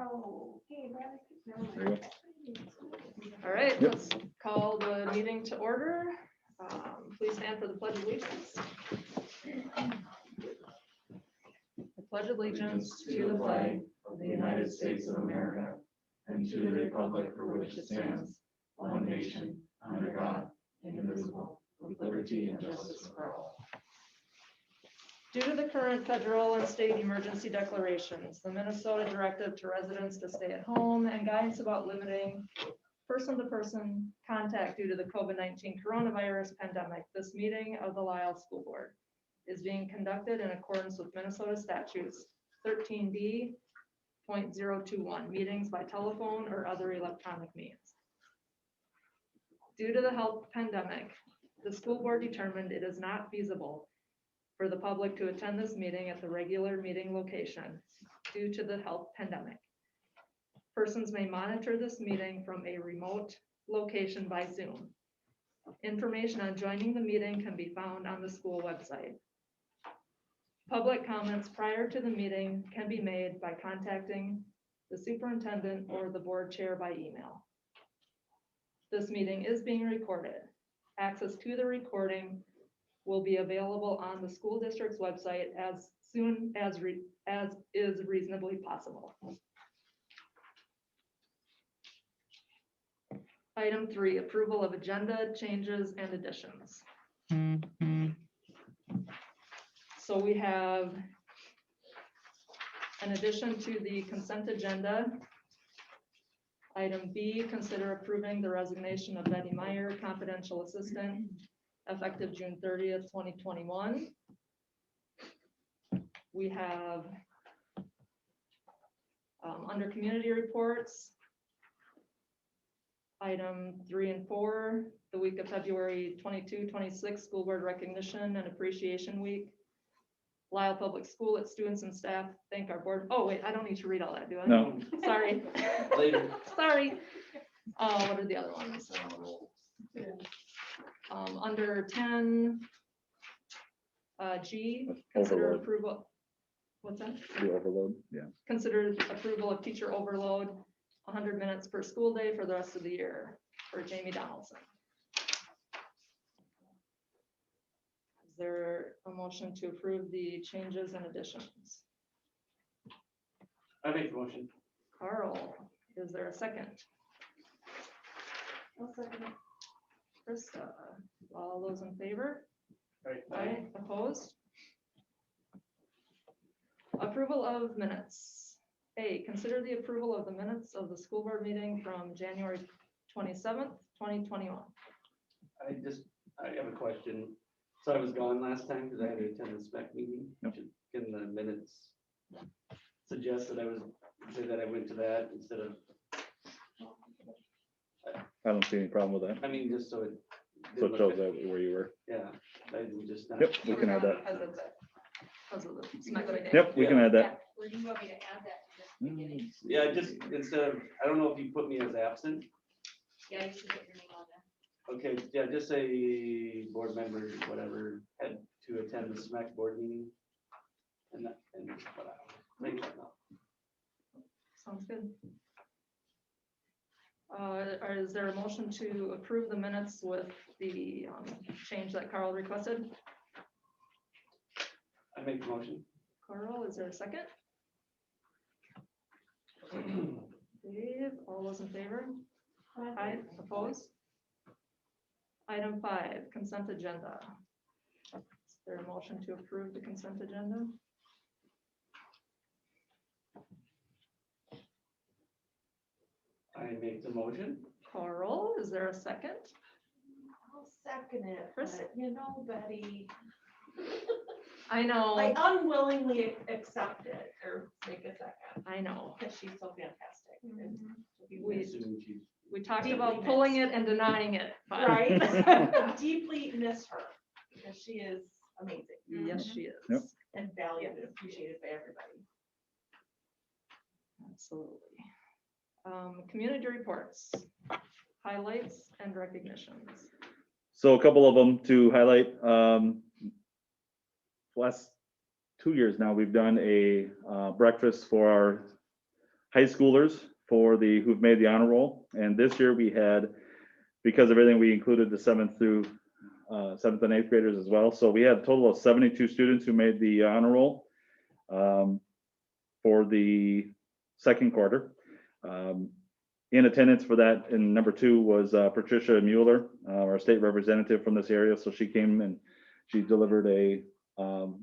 There you go. All right, Yep. let's call the meeting to order. Please stand for the pledge of allegiance. I pledge allegiance to the flag of the United States of America and to the republic for which it stands, one nation, under God, indivisible, with liberty and justice for all. Due to the current federal and state emergency declarations, the Minnesota directive to residents to stay at home, and guidance about limiting person-to-person contact due to the COVID-19 coronavirus pandemic, this meeting of the Lisle School Board is being conducted in accordance with Minnesota statutes 13D.021, meetings by telephone or other electronic means. Due to the health pandemic, the school board determined it is not feasible for the public to attend this meeting at the regular meeting location due to the health pandemic. Persons may monitor this meeting from a remote location by Zoom. Information on joining the meeting can be found on the school website. Public comments prior to the meeting can be made by contacting the superintendent or the board chair by email. This meeting is being recorded. Access to the recording will be available on the school district's website as soon as is reasonably possible. Item 3, approval of agenda changes and additions. So we have an addition to the consent agenda. Item B, consider approving the resignation of Betty Meyer, confidential assistant, effective June 30th, 2021. We have under community reports, item 3 and 4, the week of February 22, 26, School Board Recognition and Appreciation Week. Lisle Public School, its students and staff thank our board. Oh, wait, I don't need to read all that, do I? No. Sorry. Later. Sorry. What are the other ones? Under 10, G, consider Overload. approval. What's that? The overload, yeah. Consider approval of teacher overload, 100 minutes per school day for the rest of the year for Jamie Donaldson. Is there a motion to approve the changes and additions? I make the motion. Carl, is there a second? I'll second it. Krista, all those in favor? Right. Aye, opposed? Approval of minutes. A, consider the approval of the minutes of the school board meeting from January 27th, 2021. I have a question. So I was gone last time because I had to attend the spec meeting. Yep. Can the minutes suggest that say that I went to that instead of, I don't see any problem with that. I mean, just so it. So it shows that where you were. Yeah, I didn't just. not- Yep, we can add that. Because of the spec meeting. Yep, we can add that. Where do you want me to add that to this beginning? Yeah, just instead of, I don't know if you put me as absent. Yeah, you should put your name on there. Okay, yeah, just say board member, whatever, had to attend the SMAC board meeting. And that, and what maybe that now. Sounds good. Is there a motion to approve the minutes with the change that Carl requested? I make the motion. Carl, is there a second? Dave, all those in favor? Aye, opposed? Item 5, consent agenda. Is there a motion to approve the consent agenda? I make the motion. Carl, is there a second? I'll second it, Chris? but you know, Betty, I know, I unwillingly accept it or take a second I know. because she's so fantastic. and We- Assuming she's- We talked Deeply about missed. pulling it and denying it. but- Right? Deeply miss her because she is amazing Yes, she is. Yep. and valued and appreciated by everybody. Absolutely. Community reports, highlights and recognitions. So a couple of them to highlight. Last 2 years now, we've done a breakfast for high schoolers who've made the honor roll. And this year we had, because of everything, we included the 7th and 8th graders as well. So we had a total of 72 students who made the honor roll for the second quarter. In attendance for that, and number 2 was Patricia Mueller, our state representative from this area. So she came and she delivered a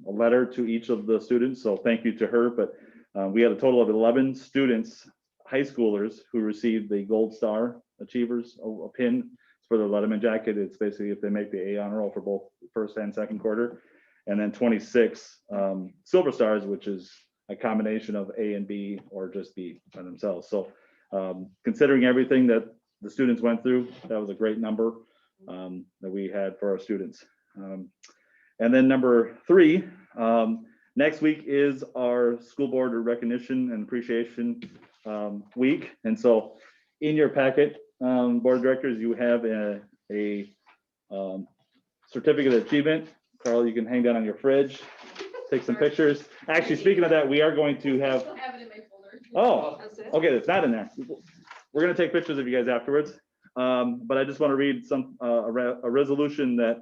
letter to each of the students. So thank you to her. But we had a total of 11 students, high schoolers, who received the Gold Star Achievers, a pin for the Letterman jacket. It's basically if they make the A honor roll for both first and second quarter. And then 26 Silver Stars, which is a combination of A and B or just B by themselves. So considering everything that the students went through, that was a great number that we had for our students. And then number 3, next week is our school board recognition and appreciation week. And so in your packet, board of directors, you have a certificate of achievement. Carl, you can hang that on your fridge, take some pictures. Actually, speaking of that, we are going to have, I have it in my folder. oh, That's it. okay, it's not in there. We're gonna take pictures of you guys afterwards. But I just want to read a resolution that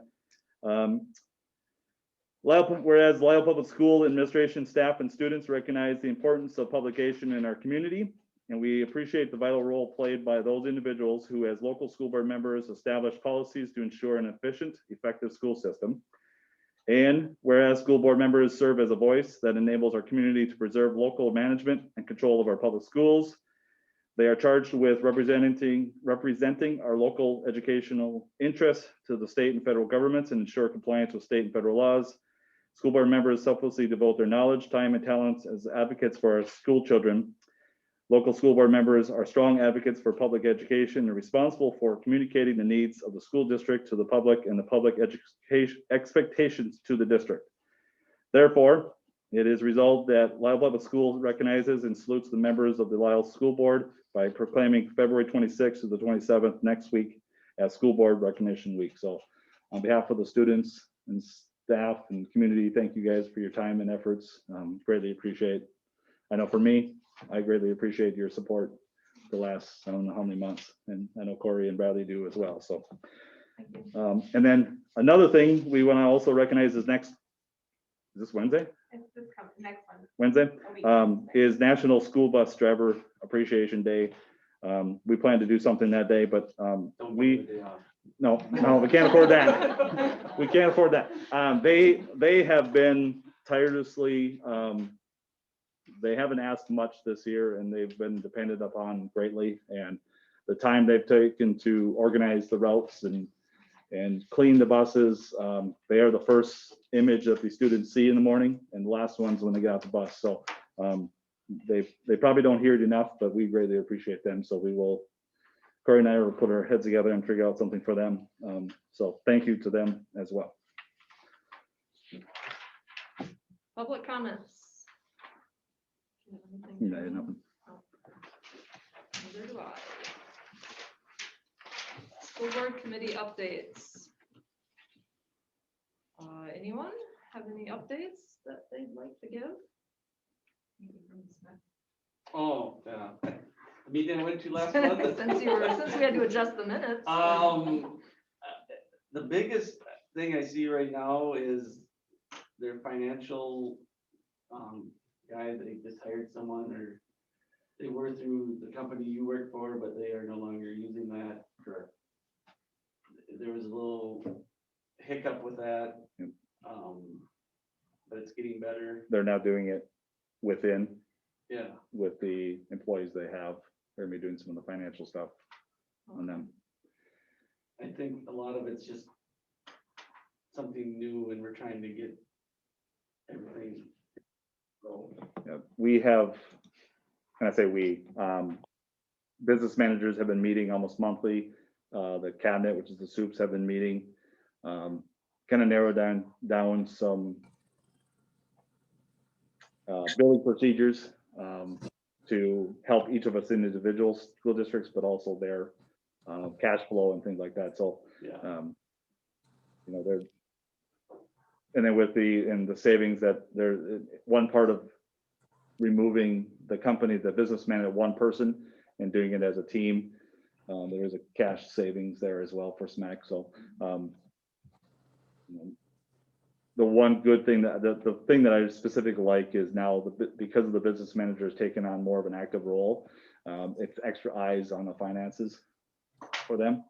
whereas Lisle Public School administration, staff, and students recognize the importance of publication in our community, and we appreciate the vital role played by those individuals who, as local school board members, establish policies to ensure an efficient, effective school system. And whereas school board members serve as a voice that enables our community to preserve local management and control of our public schools, they are charged with representing our local educational interests to the state and federal governments and ensure compliance with state and federal laws. School board members selflessly devote their knowledge, time, and talents as advocates for our school children. Local school board members are strong advocates for public education and responsible for communicating the needs of the school district to the public and the public education expectations to the district. Therefore, it is resolved that Lisle Public Schools recognizes and salutes the members of the Lisle School Board by proclaiming February 26th to the 27th next week as School Board Recognition Week. So on behalf of the students and staff and community, thank you guys for your time and efforts. Greatly appreciate. I know for me, I greatly appreciate your support the last, I don't know how many months, and I know Corey and Bradley do as well. So, Thank you. and then another thing we want to also recognize is is this Wednesday? It's this coming, next one. Wednesday? a week. Is National School Bus Driver Appreciation Day. We plan to do something that day, but Don't we, put the day off. no, we can't afford that. We can't afford that. They have been tirelessly, they haven't asked much this year and they've been depended upon greatly. And the time they've taken to organize the routes and clean the buses, they are the first image that the students see in the morning and the last ones when they get off the bus. So they probably don't hear it enough, but we greatly appreciate them. So Corey and I will put our heads together and figure out something for them. So thank you to them as well. Public comments. Do you have anything? No, nothing. Neither do I. School board committee updates. Anyone have any updates that they'd like to give? Oh, yeah. The meeting I went to last month. Since we had to adjust the minutes. The biggest thing I see right now is their financial guy, they just hired someone, or they were through the company you work for, but they are no longer using that. Correct. There was a little hiccup with that. Yep. But it's getting better. They're now doing it within Yeah. with the employees they have. They're gonna be doing some of the financial stuff on them. I think a lot of it's just something new and we're trying to get everything going. Yeah, we have, and I say we, business managers have been meeting almost monthly. The cabinet, which is the soups, have been meeting. Kind of narrow down some billing procedures to help each of us individual school districts, but also their cash flow and things like that. So, Yeah. you know, they're, and then with the savings that there, one part of removing the company, the businessman at one person and doing it as a team. There is a cash savings there as well for SMAC. So you know, the one good thing that the thing that I specifically like is now because of the business manager has taken on more of an active role, it's extra eyes on the finances for them.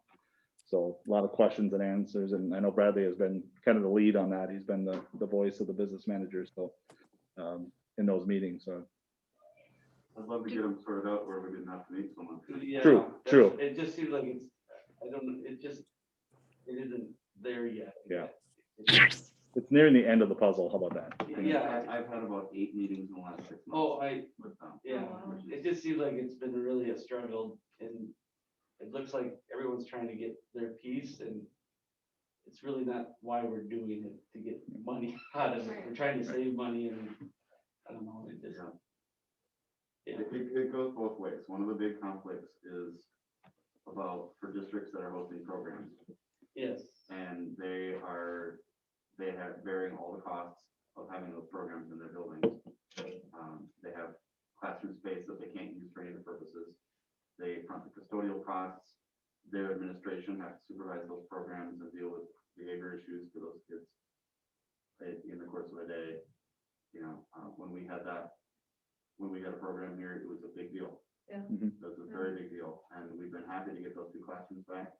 So a lot of questions and answers, and I know Bradley has been kind of the lead on that. He's been the voice of the business manager. So in those meetings. So I'd love to get them sorted out where we didn't have to meet someone. Yeah, True, true. It just seems like it's, I don't know, it isn't there yet. Yeah. It's nearing the end of the puzzle. How about that? Yeah, I've had about 8 meetings in the last 6 months. oh, with them. yeah, it just seems like it's been really a struggle, and it looks like everyone's trying to get their piece, and it's really not why we're doing it, to get money out of it. We're trying to save money, and I don't know, it just. Yeah. It goes both ways. One of the big conflicts is about for districts that are hosting programs, Yes, and they have bearing all the costs of having those programs in their buildings. They have classroom space that they can't use for any of the purposes. They front the custodial costs. Their administration has to supervise those programs and deal with behavior issues for those kids in the course of a day. You know, when we had a program here, it was a big deal. Yeah. Mhm. It was a very big deal, and we've been happy to get those 2 classrooms back.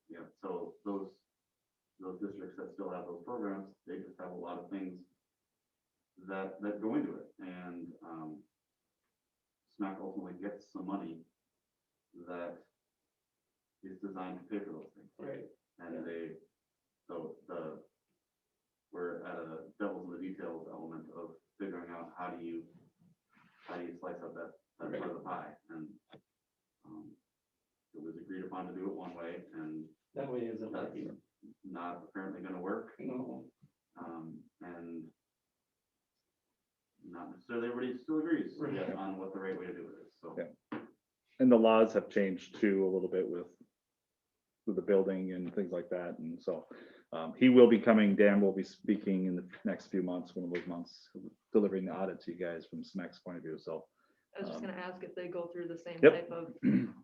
Yeah, so those districts that still have those programs, they just have a lot of things that go into it, and SMAC ultimately gets some money that is designed to pay for those things. right, And we're at a devil's in the details element of figuring out how do you slice up that part of the pie, and it was agreed upon to do it one way, and that way isn't that's working. not apparently going to work, No, and not necessarily everybody still agrees Right. yet on what the right way to do it is. So Yeah. And the laws have changed too a little bit with the building and things like that. And so he will be coming, Dan will be speaking in the next few months, one of those months, delivering the audit to you guys from SMAC's point of view. So I was just gonna ask if they go through the same Yep. type of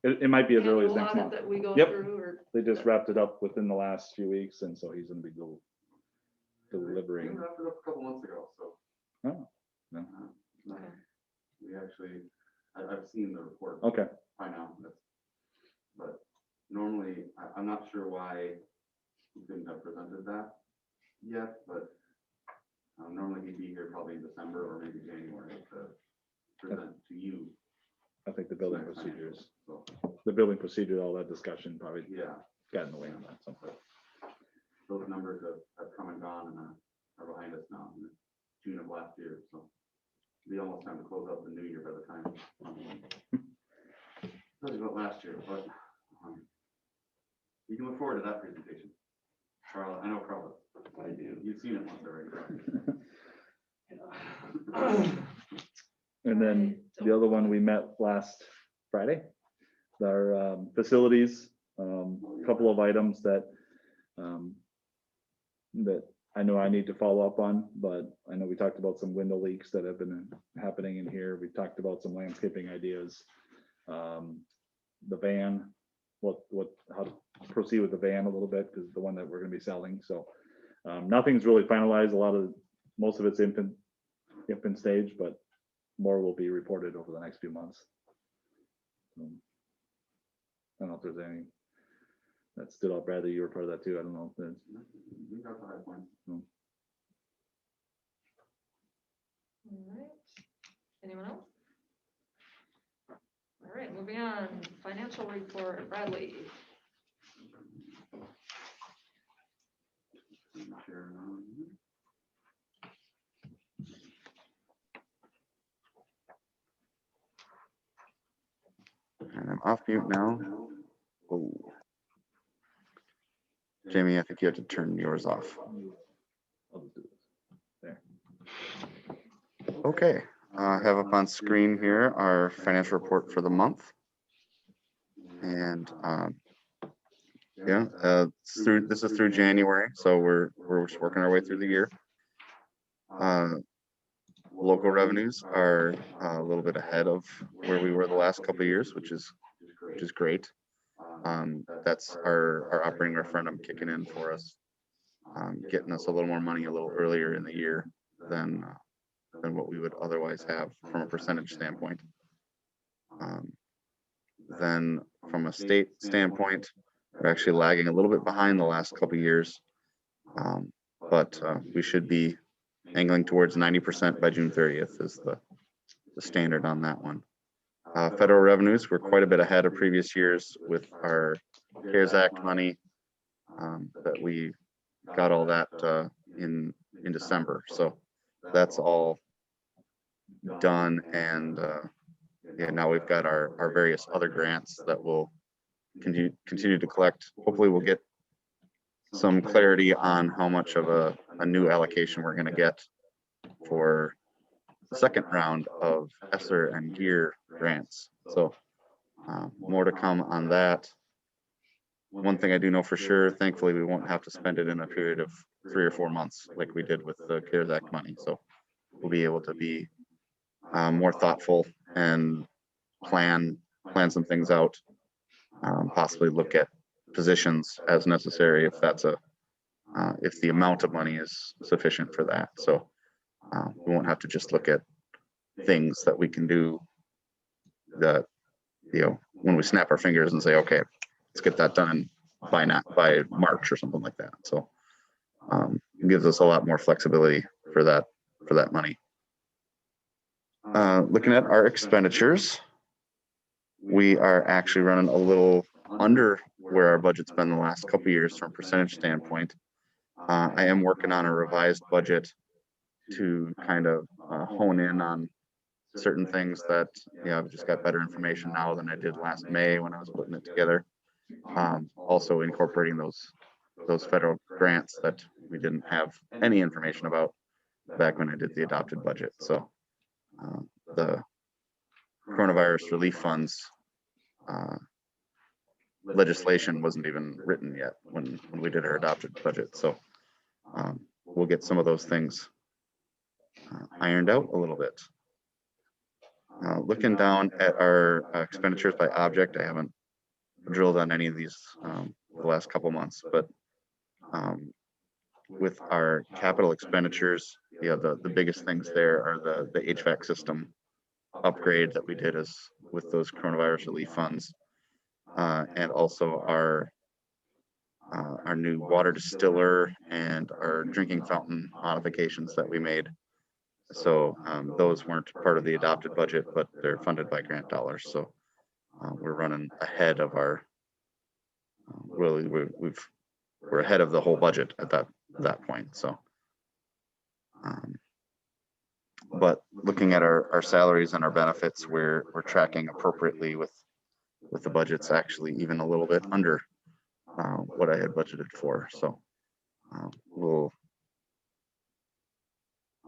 it might be as early as annual next audit month. that we go Yep. through, or, They just wrapped it up within the last few weeks, and so he's going to be we delivering. wrapped it up a couple months ago. So Oh, no. no, Okay. we actually, I've seen the report Okay. by now. But normally, I'm not sure why he couldn't have presented that yet, but normally he'd be here probably in December or maybe January to present to you. I think the building SMAC's procedures, financials. So, all that discussion probably yeah, got in the way on that. So. those numbers have come and gone and are behind us now in June of last year. So it'll be almost time to close out the new year by the time. Talking about last year, but you can look forward to that presentation. Carl, I know Carl, I do. you've seen it once already. And then Right, so- the other one, we met last Friday, our facilities, a couple of items that I know I need to follow up on, but I know we talked about some window leaks that have been happening in here. We talked about some landscaping ideas. The van, how to proceed with the van a little bit, because the one that we're gonna be selling, so nothing's really finalized. Most of it's infant stage, but more will be reported over the next few months. I don't know if there's any that stood out. Bradley, you were part of that too. I don't know if there's. We got the high points. All right. Anyone else? All right, moving on, financial report, Bradley. Share, And I'm off mute now. Oh, Jamie, I think you have to turn yours off. I'll just do this. There. Okay, I have up on screen here our financial report for the month. And yeah, this is through January, so we're just working our way through the year. local revenues are a little bit ahead of where we were the last couple of years, which is great. That's our operating referendum kicking in for us, getting us a little more money a little earlier in the year than what we would otherwise have from a percentage standpoint. Then from a state standpoint, we're actually lagging a little bit behind the last couple of years, but we should be angling towards 90% by June 30th is the standard on that one. Federal revenues were quite a bit ahead of previous years with our CARES Act money that we got all that in December. So that's all done, and yeah, now we've got our various other grants that will continue to collect. Hopefully we'll get some clarity on how much of a new allocation we're going to get for the second round of ESSER and GEAR grants. So more to come on that. One thing I do know for sure, thankfully, we won't have to spend it in a period of 3 or 4 months like we did with the CARES Act money. So we'll be able to be more thoughtful and plan some things out, possibly look at positions as necessary if that's if the amount of money is sufficient for that. So we won't have to just look at things that we can do that, when we snap our fingers and say, okay, let's get that done by March or something like that. So it gives us a lot more flexibility for that money. Looking at our expenditures, we are actually running a little under where our budget's been the last couple of years from a percentage standpoint. I am working on a revised budget to kind of hone in on certain things that, I've just got better information now than I did last May when I was putting it together. Also incorporating those federal grants that we didn't have any information about back when I did the adopted budget. So the coronavirus relief funds legislation wasn't even written yet when we did our adopted budget. So we'll get some of those things ironed out a little bit. Looking down at our expenditures by object, I haven't drilled on any of these the last couple months, but with our capital expenditures, the biggest things there are the HVAC system upgrade that we did with those coronavirus relief funds, and also our new water distiller and our drinking fountain modifications that we made. So those weren't part of the adopted budget, but they're funded by grant dollars. So we're running ahead of our really we're ahead of the whole budget at that point. So but looking at our salaries and our benefits, we're tracking appropriately with the budgets, actually even a little bit under what I had budgeted for. So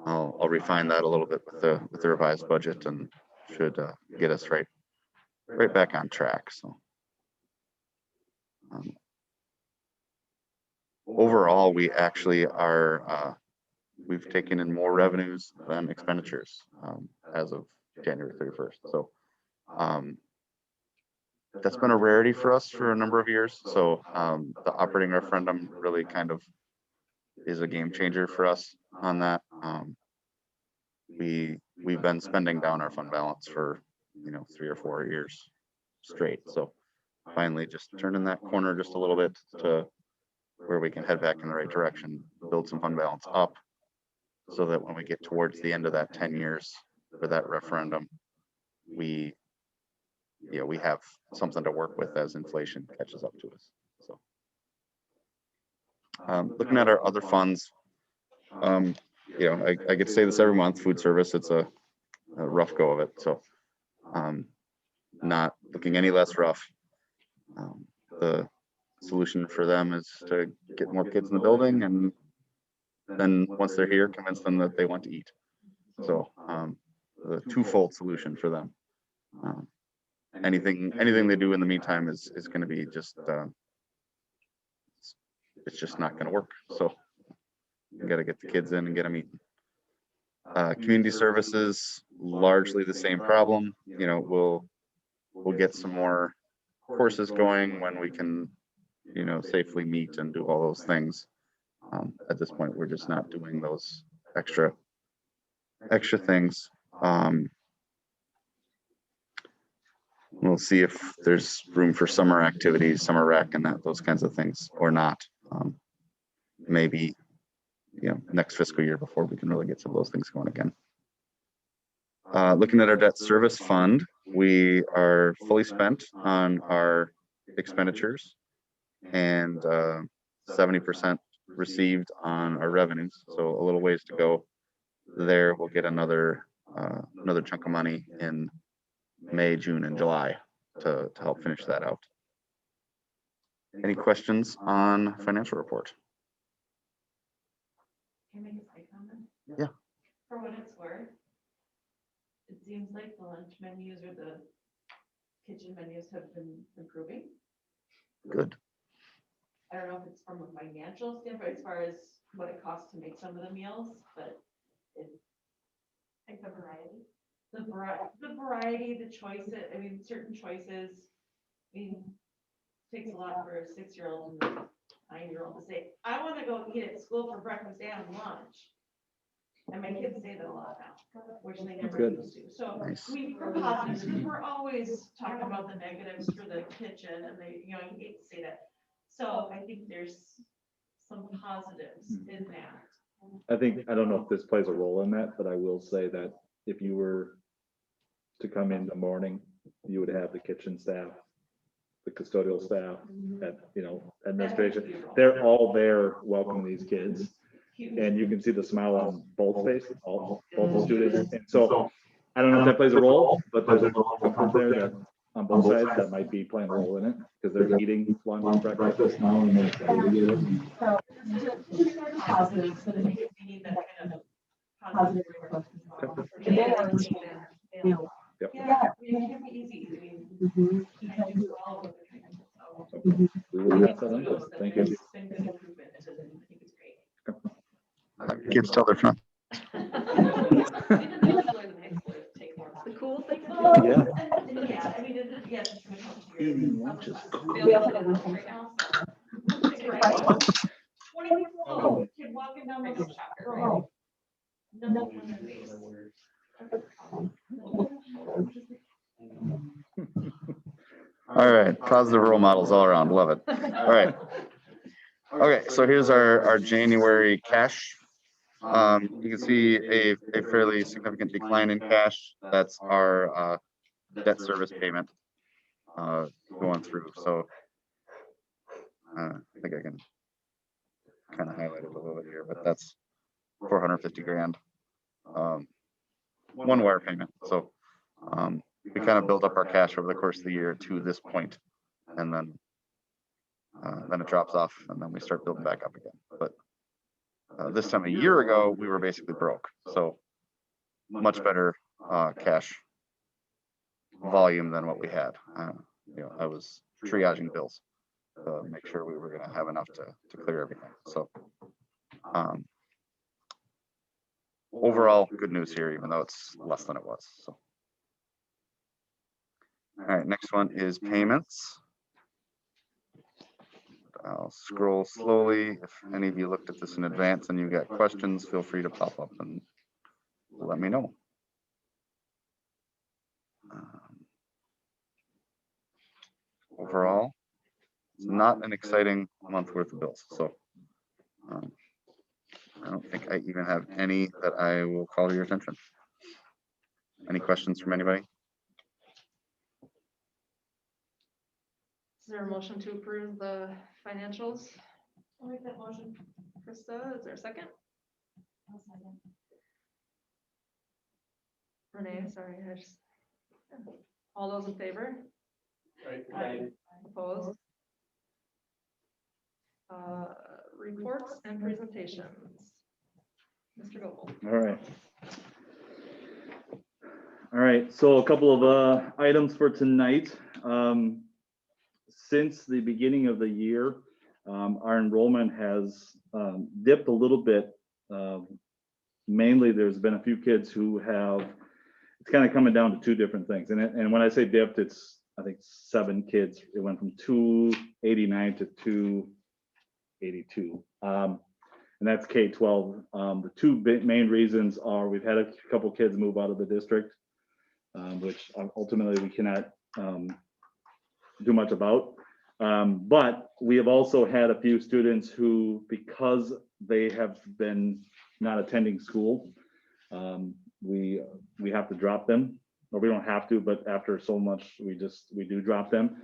I'll refine that a little bit with the revised budget, and should get us right back on track. So overall, we actually are we've taken in more revenues than expenditures as of January 31st. So that's been a rarity for us for a number of years. So the operating referendum really kind of is a game changer for us on that. We've been spending down our fund balance for 3 or 4 years straight. So finally just turning that corner just a little bit to where we can head back in the right direction, build some fund balance up, so that when we get towards the end of that 10 years for that referendum, we have something to work with as inflation catches up to us. So looking at our other funds, I get to say this every month, food service, it's a rough go of it. So not looking any less rough. The solution for them is to get more kids in the building, and then once they're here, convince them that they want to eat. So the twofold solution for them. Anything they do in the meantime is going to be just it's just not going to work. So you got to get the kids in and get them eating. Community services, largely the same problem. You know, we'll get some more courses going when we can, you know, safely meet and do all those things. At this point, we're just not doing those extra things. We'll see if there's room for summer activities, summer rec and those kinds of things or not. Maybe, you know, next fiscal year before we can really get some of those things going again. Looking at our debt service fund, we are fully spent on our expenditures and 70% received on our revenues. So a little ways to go there. We'll get another chunk of money in May, June, and July to help finish that out. Any questions on financial report? Can I make a side comment? Yeah. For what it's worth, it seems like the lunch menus or the kitchen menus have been improving. Good. I don't know if it's from a financial standpoint as far as what it costs to make some of the meals, but it. Like the variety. The variety, the choices, I mean, certain choices, I mean, takes a lot for a 6-year-old and a 9-year-old to say, I want to go eat at school for breakfast and lunch. And my kids say that a lot now, which they never good. used to. So Nice. we're positives, because we're always talking about the negatives for the kitchen and they, you know, I hate to say that. So I think there's some positives in that. I don't know if this plays a role in that, but I will say that if you were to come in the morning, you would have the kitchen staff, the custodial staff, at, you know, administration. They're all there welcoming these kids. And you can see the smile on both faces, both the students. And so I don't know if that plays a role, but there's a comfort there that on both sides that might be playing a role in it because they're eating lunch, breakfast now. And then So positives, but I think we need that kind of positive reinforcement. Yep. Yeah, it can be easy. I mean, you can't do all of it. we will pass that on to them. Thank you. It's been good improvement, and I think it's great. Kids tell their friends. The cool thing. Yeah. Yeah, I mean, yes. Eating lunch is We also have one right now. Right. 24 kid walking down the shop, right? Nothing on their face. All right, positive role models all around, love it. All right. Okay, so here's our January cash. You can see a fairly significant decline in cash. That's our debt service payment going through. So I think I can kind of highlight it a little bit here, but that's 450 grand. One wire payment. So we kind of build up our cash over the course of the year to this point, and then it drops off, and then we start building back up again. But this time a year ago, we were basically broke. So much better cash volume than what we had. You know, I was triaging bills to make sure we were going to have enough to clear everything. So overall, good news here, even though it's less than it was. So. All right, next one is payments. I'll scroll slowly. If any of you looked at this in advance and you got questions, feel free to pop up and let me know. Overall, it's not an exciting month worth of bills. So I don't think I even have any that I will call to your attention. Any questions from anybody? Is there a motion to approve the financials? I'll make that motion. Krista, is there a second? Renee, sorry, all those in favor? Aye. Opposed? Reports and presentations. Mr. Gopel. All right, so a couple of items for tonight. Since the beginning of the year, our enrollment has dipped a little bit mainly there's been a few kids who have, it's kind of coming down to two different things. And when I say dipped, it's, I think 7 kids. It went from 289 to 282. And that's K-12. The two main reasons are we've had a couple kids move out of the district, which ultimately we cannot do much about. But we have also had a few students who, because they have been not attending school, we have to drop them, or we don't have to, but after so much, we do drop them.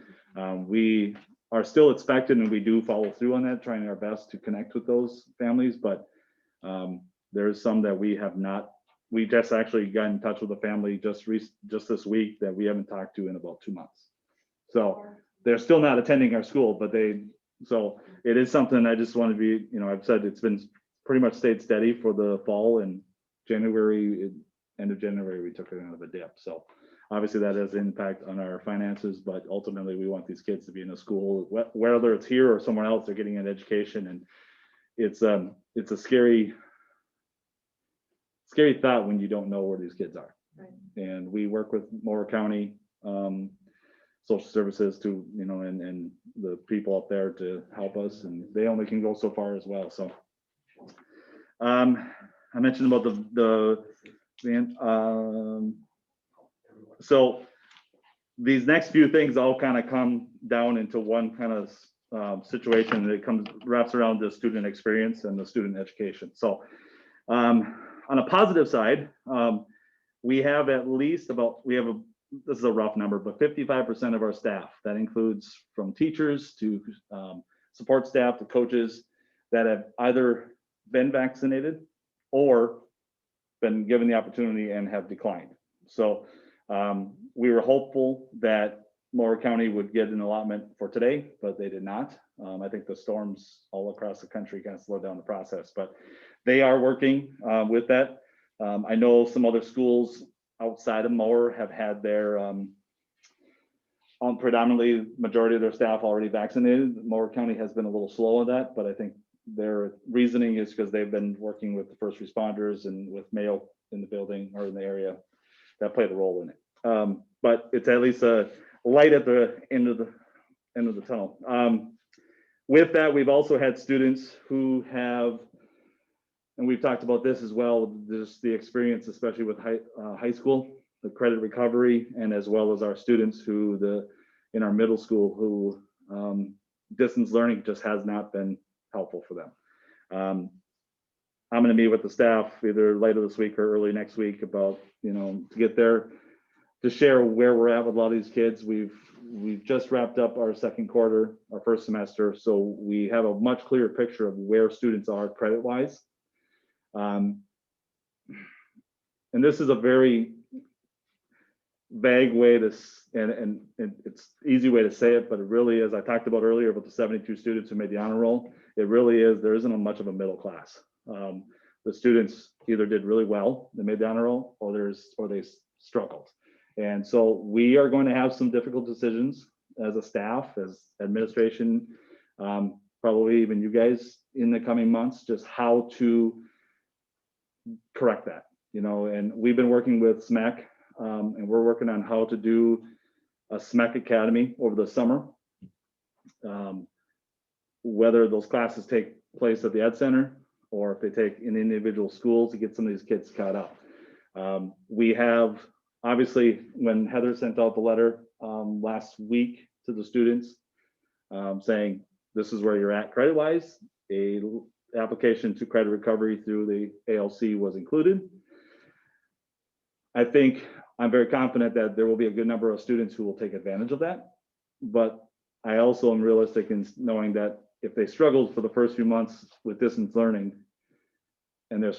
We are still expected, and we do follow through on that, trying our best to connect with those families, but there's some that we have not. We just actually got in touch with a family just this week that we haven't talked to in about 2 months. So they're still not attending our school, but so it is something I just want to be, I've said it's been pretty much stayed steady for the fall, and January, end of January, we took it out of a dip. So obviously that has an impact on our finances, but ultimately we want these kids to be in a school, whether it's here or somewhere else, they're getting an education. And it's a scary thought when you don't know where these kids are. Right. And we work with Moore County social services to, and the people up there to help us, and they only can go so far as well. So I mentioned about so these next few things all kind of come down into one kind of situation that wraps around the student experience and the student education. So on a positive side, we have at least this is a rough number, but 55% of our staff, that includes from teachers to support staff to coaches, that have either been vaccinated or been given the opportunity and have declined. So we were hopeful that Moore County would get an allotment for today, but they did not. I think the storms all across the country kind of slowed down the process, but they are working with that. I know some other schools outside of Moore have had their predominantly majority of their staff already vaccinated. Moore County has been a little slow on that, but I think their reasoning is because they've been working with the first responders and with Mayo in the building or in the area that played a role in it. But it's at least a light at the end of the tunnel. With that, we've also had students who have, and we've talked about this as well, just the experience, especially with high school, the credit recovery, and as well as our students who in our middle school who distance learning just has not been helpful for them. I'm going to meet with the staff either later this week or early next week about, to get there, to share where we're at with a lot of these kids. We've just wrapped up our second quarter, our first semester, so we have a much clearer picture of where students are credit-wise. And this is a very vague way to, and it's easy way to say it, but it really is. I talked about earlier about the 72 students who made the honor roll. It really is, there isn't much of a middle class. The students either did really well, they made the honor roll, or they struggled. And so we are going to have some difficult decisions as a staff, as administration, probably even you guys in the coming months, just how to correct that, and we've been working with SMAC, and we're working on how to do a SMAC Academy over the summer. Whether those classes take place at the Ed Center or if they take in individual schools to get some of these kids caught up. We have, obviously, when Heather sent out the letter last week to the students saying, this is where you're at credit-wise, a application to credit recovery through the ALC was included. I think I'm very confident that there will be a good number of students who will take advantage of that. But I also am realistic in knowing that if they struggled for the first few months with distance learning and they're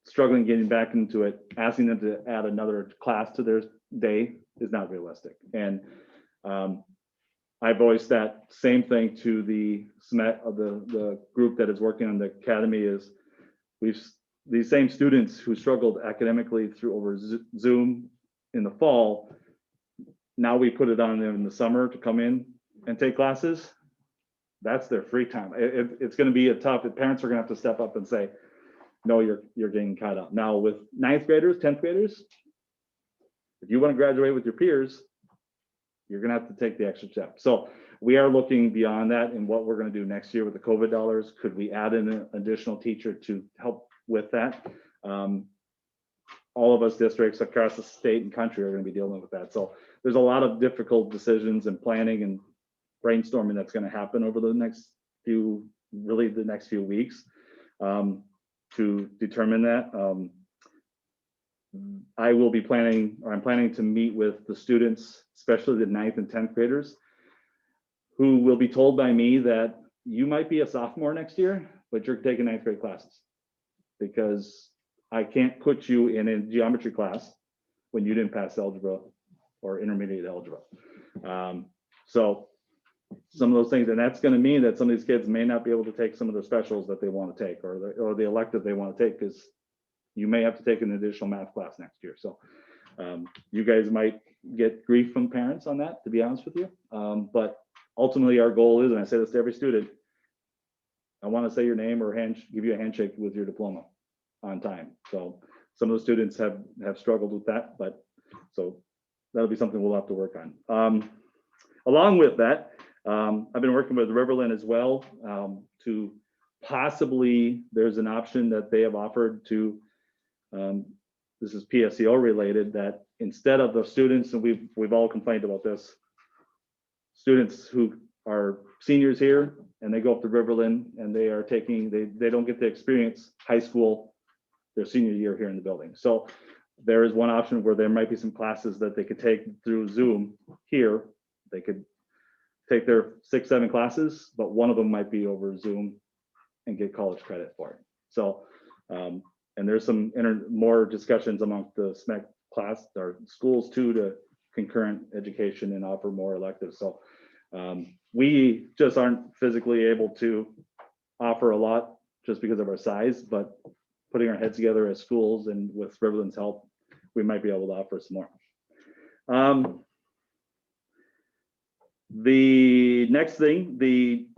struggling getting back into it, asking them to add another class to their day is not realistic. And I voiced that same thing to the group that is working on the academy. Is these same students who struggled academically through over Zoom in the fall, now we put it on them in the summer to come in and take classes. That's their free time. It's going to be a tough. Parents are going to have to step up and say, know you're getting caught up. Now with 9th graders, 10th graders, if you want to graduate with your peers, you're gonna have to take the extra step. So we are looking beyond that and what we're gonna do next year with the COVID dollars. Could we add in an additional teacher to help with that? All of us districts across the state and country are gonna be dealing with that. So there's a lot of difficult decisions and planning and brainstorming that's gonna happen over the next few weeks to determine that. I will be planning, or I'm planning to meet with the students, especially the 9th and 10th graders, who will be told by me that you might be a sophomore next year, but you're taking 9th grade classes. Because I can't put you in a geometry class when you didn't pass algebra or intermediate algebra. So some of those things, and that's gonna mean that some of these kids may not be able to take some of the specials that they want to take, or the elective they want to take, because you may have to take an additional math class next year. So you guys might get grief from parents on that, to be honest with you. But ultimately our goal is, and I say this to every student, I want to say your name or give you a handshake with your diploma on time. So some of the students have struggled with that, but so that'll be something we'll have to work on. Along with that, I've been working with Riverland as well to possibly, there's an option that they have offered to, this is PSEO related, that instead of the students, and we've all complained about this, students who are seniors here and they go up to Riverland and they are taking, they don't get to experience high school their senior year here in the building. So there is one option where there might be some classes that they could take through Zoom here. They could take their 6, 7 classes, but one of them might be over Zoom and get college credit for it. So, and there's some more discussions amongst the SMEC class or schools too, to concurrent education and offer more electives. So we just aren't physically able to offer a lot just because of our size, but putting our heads together as schools and with Riverland's help, we might be able to offer some more. The next thing, we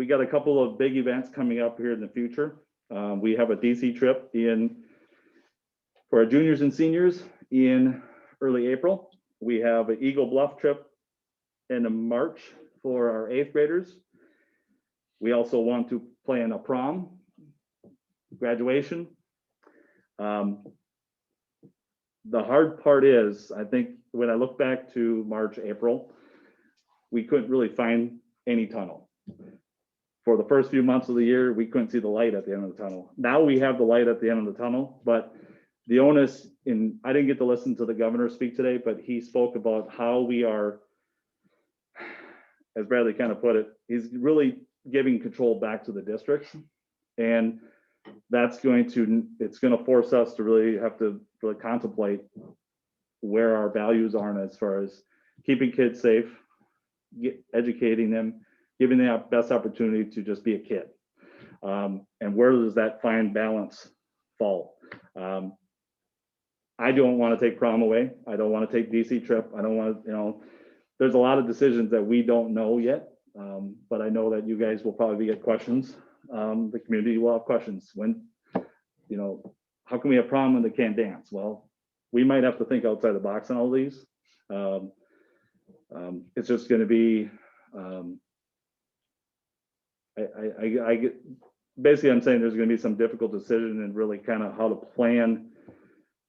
got a couple of big events coming up here in the future. We have a DC trip for our juniors and seniors in early April. We have an Eagle Bluff trip in March for our 8th graders. We also want to plan a prom, graduation. The hard part is, I think when I look back to March, April, we couldn't really find any tunnel. For the first few months of the year, we couldn't see the light at the end of the tunnel. Now we have the light at the end of the tunnel, but the onus I didn't get to listen to the governor speak today, but he spoke about how we are, as Bradley kind of put it, he's really giving control back to the districts. And it's going to force us to really have to really contemplate where our values are as far as keeping kids safe, educating them, giving them the best opportunity to just be a kid. And where does that fine balance fall? I don't want to take prom away. I don't want to take DC trip. I don't want to, there's a lot of decisions that we don't know yet. But I know that you guys will probably get questions. The community will have questions when, how can we have prom when they can't dance? Well, we might have to think outside the box on all these. It's just going to be, I get, basically I'm saying there's going to be some difficult decision and really kind of how to plan.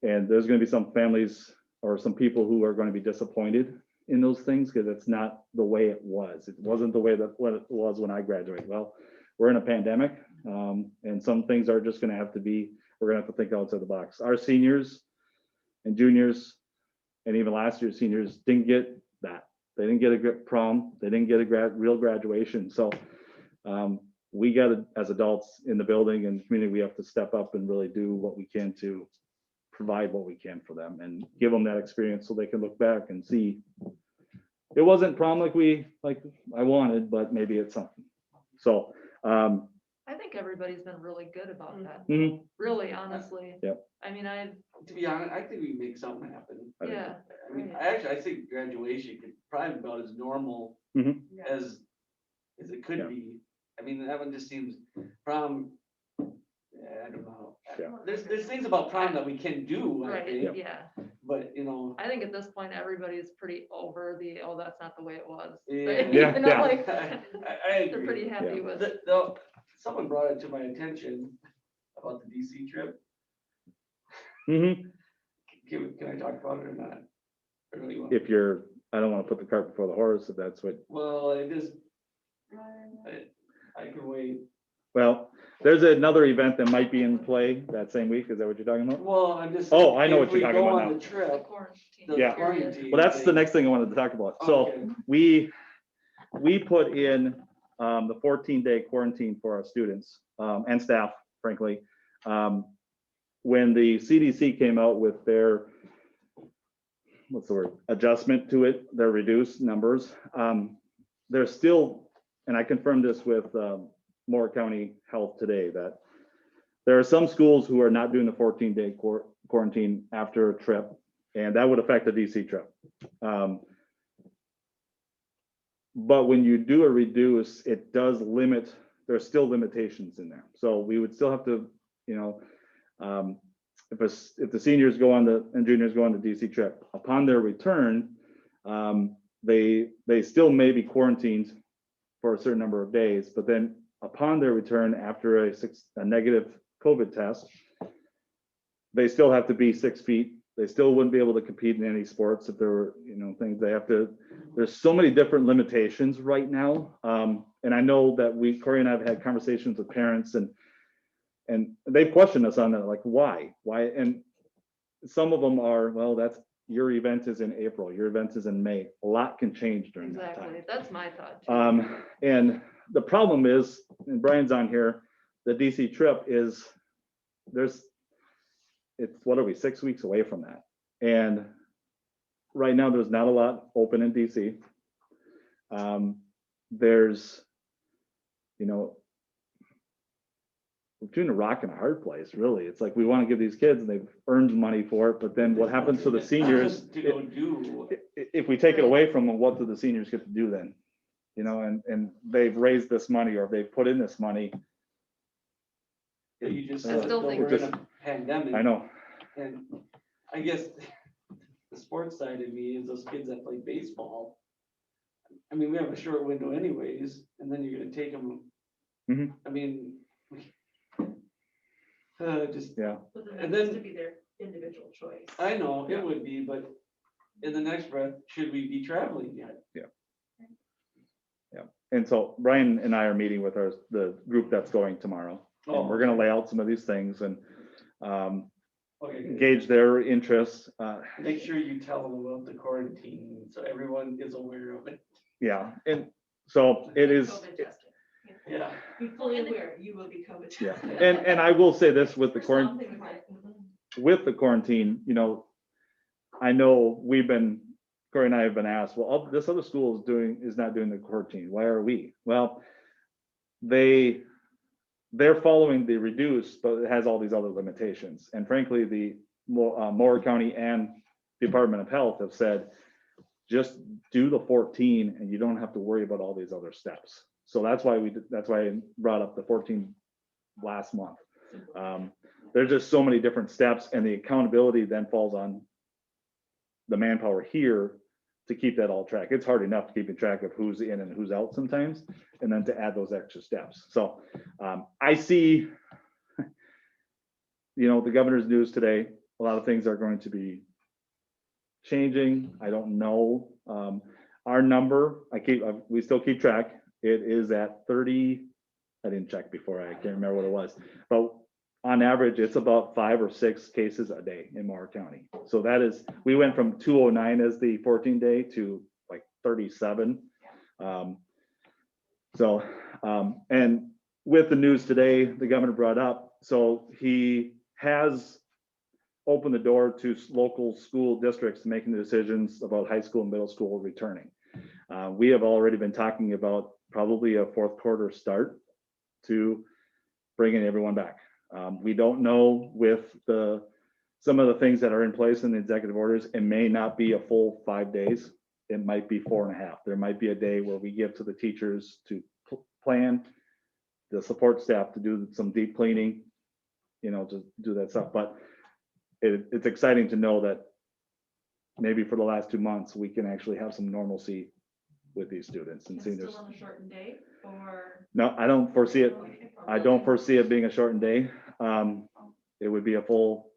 And there's going to be some families or some people who are going to be disappointed in those things because it's not the way it was. It wasn't the way that what it was when I graduated. Well, we're in a pandemic, and some things are just going to have to be, we're going to have to think outside the box. Our seniors and juniors, and even last year's seniors didn't get that. They didn't get a good prom. They didn't get a real graduation. So we got to, as adults in the building and the community, we have to step up and really do what we can to provide what we can for them and give them that experience so they can look back and see it wasn't prom like I wanted, but maybe it's something. So I think everybody's been really good about that. mhm. Really, honestly. Yep. I mean, To be honest, I think we can make something happen. yeah. I mean, Right. I think graduation could probably be about as normal Mhm. as it could Yeah. be. I mean, that one just seems prom, I don't know. Yeah. There's things about prom that we can do, I Right, think, yeah. but you know. I think at this point, everybody's pretty over the, oh, that's not the way it was. Yeah. You Yeah, know, yeah. like, I they're agree. pretty happy Yeah. with. Someone brought it to my attention about the DC trip. Mhm. Can I talk about it or not? Or do you want? If you're, I don't want to put the cart before the horse, if that's what, Well, it is, I can wait. well, there's another event that might be in play that same week. Is that what you're talking about? Well, I'm just. Oh, I know if what you're we talking go about on now. the The trip, quarantine. the Yeah. quarantine Well, that's the thing. next thing I wanted to talk about. So Okay. we put in the 14-day quarantine for our students and staff, frankly. When the CDC came out with their, what's the word, adjustment to it, their reduced numbers, there's still, and I confirmed this with Moore County Health today, that there are some schools who are not doing the 14-day quarantine after a trip, and that would affect the DC trip. But when you do a reduce, it does limit, there's still limitations in there. So we would still have to, you know, if the seniors go on the, and juniors go on the DC trip, upon their return, they still may be quarantined for a certain number of days, but then upon their return after a negative COVID test, they still have to be 6 feet. They still wouldn't be able to compete in any sports if there were, you know, things they have to, there's so many different limitations right now. And I know that Corey and I have had conversations with parents and they've questioned us on that, like, why? And some of them are, well, that's, your event is in April, your event is in May. A lot can change during that time. Exactly, that's my thought too. And the problem is, and Brian's on here, the DC trip is, it's, what are we, 6 weeks away from that? And right now, there's not a lot open in DC. There's, you know, between a rock and a hard place, really. It's like, we want to give these kids, and they've earned money for it, but then what happens to the seniors? To go do. If we take it away from them, what do the seniors get to do then? You know, and they've raised this money, or they've put in this money. That you just I said still that think we're in a pandemic. I know, And I guess the sports side of me is those kids that play baseball. I mean, we have a short window anyways, and then you're gonna take them. Mhm. I mean, just, yeah. But then And that has then- to be their individual choice. I know Yeah. it would be, but in the next breath, should we be traveling yet? And so Brian and I are meeting with the group that's going tomorrow. And we're gonna lay out some of these things and Okay, good. gauge their interests. Make sure you tell them about the quarantine, so everyone is aware of it. Yeah, and so it is, COVID testing. Yeah. Be fully aware, you will be COVID yeah. tested. And I will say this with the For quarantine, something like- you know, I know Corey and I have been asked, well, this other school is not doing the quarantine. Why are we? Well, they're following the reduce, but it has all these other limitations. And frankly, the Moore County and Department of Health have said, just do the 14 and you don't have to worry about all these other steps. So that's why I brought up the 14 last month. There's just so many different steps, and the accountability then falls on the manpower here to keep that all track. It's hard enough to keep track of who's in and who's out sometimes, and then to add those extra steps. So I see, you know, the governor's news today, a lot of things are going to be changing. I don't know. Our number, we still keep track. It is at 30. I didn't check before. I can't remember what it was, but on average, it's about 5 or 6 cases a day in Moore County. So we went from 209 as the 14-day to like 37. And with the news today, the governor brought up, so he has opened the door to local school districts making the decisions about high school and middle school returning. We have already been talking about probably a fourth quarter start to bringing everyone back. We don't know with some of the things that are in place in the executive orders, it may not be a full 5 days. It might be 4.5. There might be a day where we give to the teachers to plan, the support staff to do some deep cleaning, to do that stuff. But it's exciting to know that maybe for the last 2 months, we can actually have some normalcy with these students and It's seniors. still on a shortened day or? No, I don't foresee it. I don't foresee it being a shortened day. It would be a full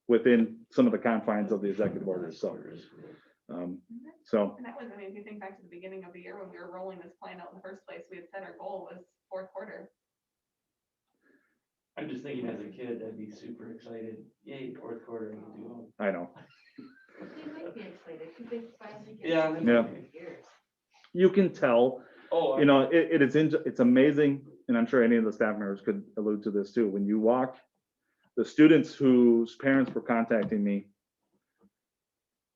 within some of the confines of the executive orders. So, so And that was, I mean, if you think back to the beginning of the year when we were rolling this plan out in the first place, we had said our goal was fourth quarter. I'm just thinking as a kid, I'd be super excited. Yay, fourth quarter, we can do all. I know They might be excited because they finally get. Yeah. Yeah. Years. you can tell. Oh, It's amazing, and I'm sure any of the staff members could allude to this too. When you walk, the students whose parents were contacting me,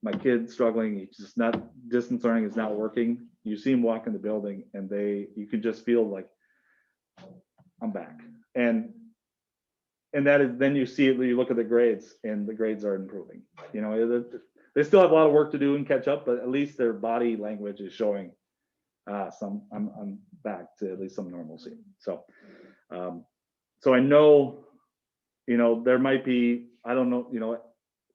my kid's struggling, he's just not, distance learning is not working. You see him walk in the building and you can just feel like, I'm back. And that is, then you see it, you look at the grades and the grades are improving. They still have a lot of work to do and catch up, but at least their body language is showing I'm back to at least some normalcy. So, so I know, there might be, I don't know,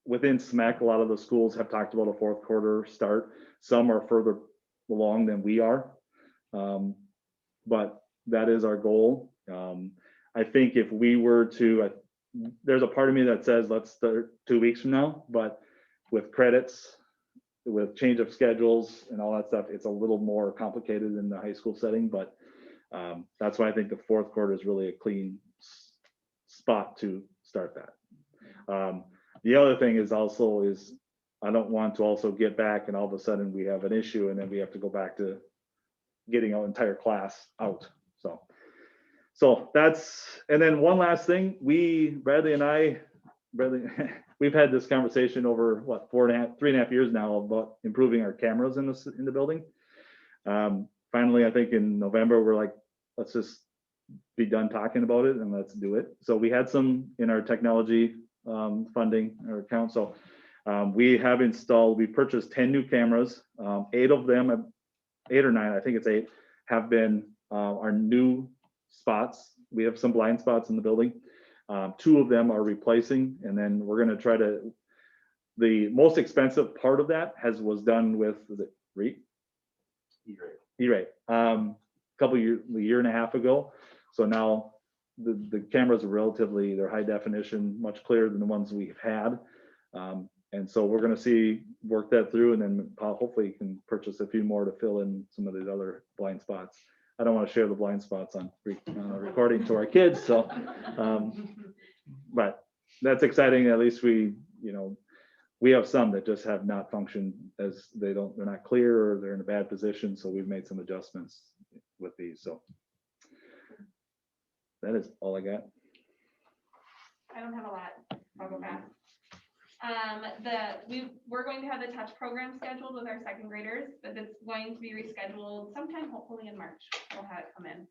within SMAC, a lot of the schools have talked about a fourth quarter start. Some are further along than we are. But that is our goal. I think if we were to, there's a part of me that says, let's start 2 weeks from now, but with credits, with change of schedules and all that stuff, it's a little more complicated in the high school setting, but that's why I think the fourth quarter is really a clean spot to start that. The other thing is I don't want to also get back and all of a sudden we have an issue and then we have to go back to getting our entire class out. So that's, and then one last thing, Bradley and I, we've had this conversation over what, 3.5 years now about improving our cameras in the building. Finally, I think in November, we're like, let's just be done talking about it and let's do it. So we had some in our technology funding or account. So we purchased 10 new cameras. 8 of them, 8 or 9, I think it's 8, have been our new spots. We have some blind spots in the building. 2 of them are replacing, and then we're going to try to, the most expensive part of that was done with, was it REIT? E-Rate. A year and a half ago. So now the cameras are relatively, they're high definition, much clearer than the ones we've had. And so we're going to work that through, and then hopefully you can purchase a few more to fill in some of these other blind spots. I don't want to share the blind spots on recording to our kids. So, but that's exciting. At least we have some that just have not functioned as they're not clear or they're in a bad position. So we've made some adjustments with these. So that is all I got. I don't have a lot. I'll go fast. We're going to have the touch program scheduled with our second graders, but it's going to be rescheduled sometime, hopefully in March. We'll have it come in.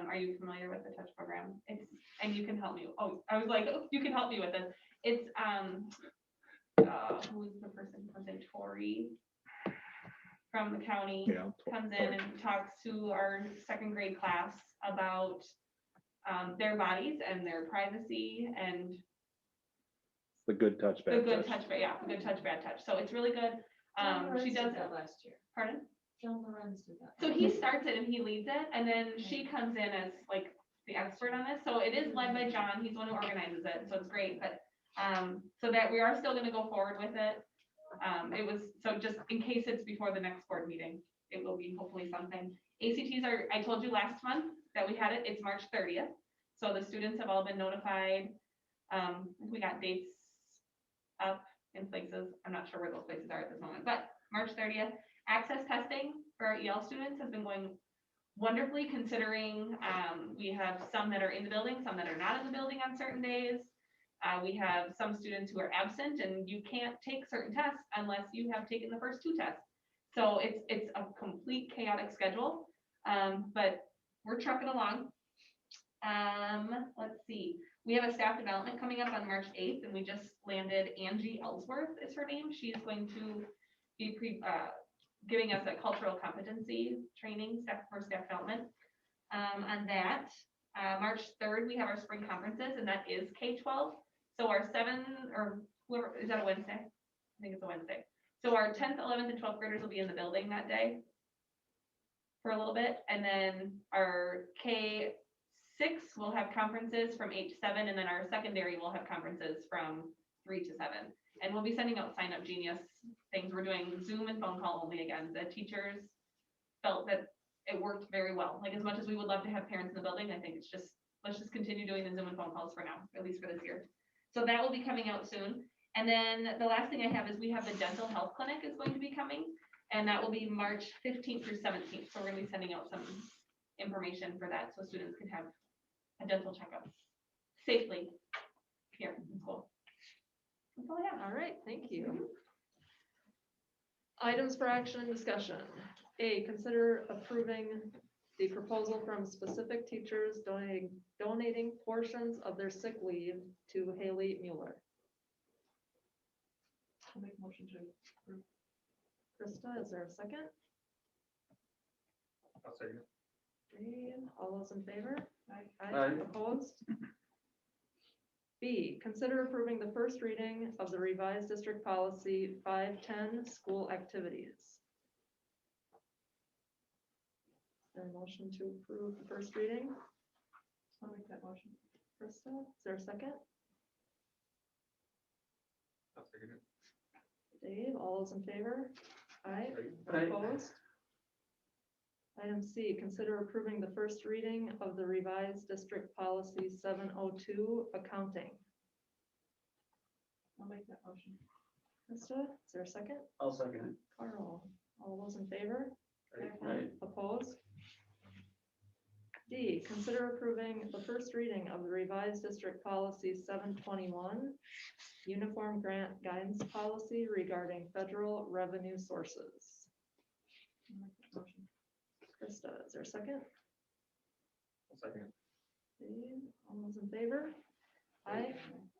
Are you familiar with the touch program? And you can help me. Oh, I was like, oh, you can help me with this. It's who's the person who comes in? Tori from the county comes in and talks to our second grade class about their bodies and their privacy and The good touch, bad the good touch. touch, yeah, good touch, bad touch. So it's really good. She does that last year. Pardon? John Lorenz did that. So he starts it and he leads it, and then she comes in as like the expert on this. So it is led by John. He's the one who organizes it, so it's great. But so that we are still going to go forward with it. It was so just in case it's before the next board meeting, it will be hopefully something. ACTs are. I told you last month that we had it. It's March 30th. So the students have all been notified. We got dates up in places. I'm not sure where those places are at this moment, but March 30th. Access testing for our EL students has been going wonderfully, considering we have some that are in the building, some that are not in the building on certain days. We have some students who are absent, and you can't take certain tests unless you have taken the first 2 tests. So it's a complete chaotic schedule, but we're trucking along. Let's see. We have a staff development coming up on March 8th, and we just landed Angie Ellsworth is her name. She's going to be giving us a cultural competency training for staff development on that. March 3rd, we have our spring conferences, and that is K-12. So our 7, or whoever, is that a Wednesday? I think it's a Wednesday. So our 10th, 11th, and 12th graders will be in the building that day for a little bit, and then our K-6 will have conferences from 8 to 7, and then our secondary will have conferences from 3 to 7. And we'll be sending out Sign Up Genius things. We're doing Zoom and phone call only again. The teachers felt that it worked very well. Like, as much as we would love to have parents in the building, I think it's just, let's just continue doing the Zoom and phone calls for now, at least for this year. So that will be coming out soon. And then the last thing I have is we have the dental health clinic is going to be coming, and that will be March 15th through 17th. So we're gonna be sending out some information for that, so students can have a dental checkup safely here in school. That's all I have. All right, thank you. Items for action and discussion. A, consider approving the proposal from specific teachers donating portions of their sick leave to Haley Mueller. I'll make a motion to approve. Krista, is there a second? I'll second. Dave, all those in favor? Aye. Opposed? B, consider approving the first reading of the revised district policy 510, school activities. Is there a motion to approve the first reading? I'll make that motion. Krista, is there a second? I'll second it. Dave, all those in favor? Aye. Aye. Opposed? Item C, consider approving the first reading of the revised district policy 702, accounting. I'll make that motion. Krista, is there a second? I'll second it. Carl, all those in favor? Aye. Opposed? D, consider approving the first reading of the revised district policy 721, uniform grant guidance policy regarding federal revenue sources. I'll make that motion. Krista, is there a second? I'll second it. Dave, all those in favor? Aye.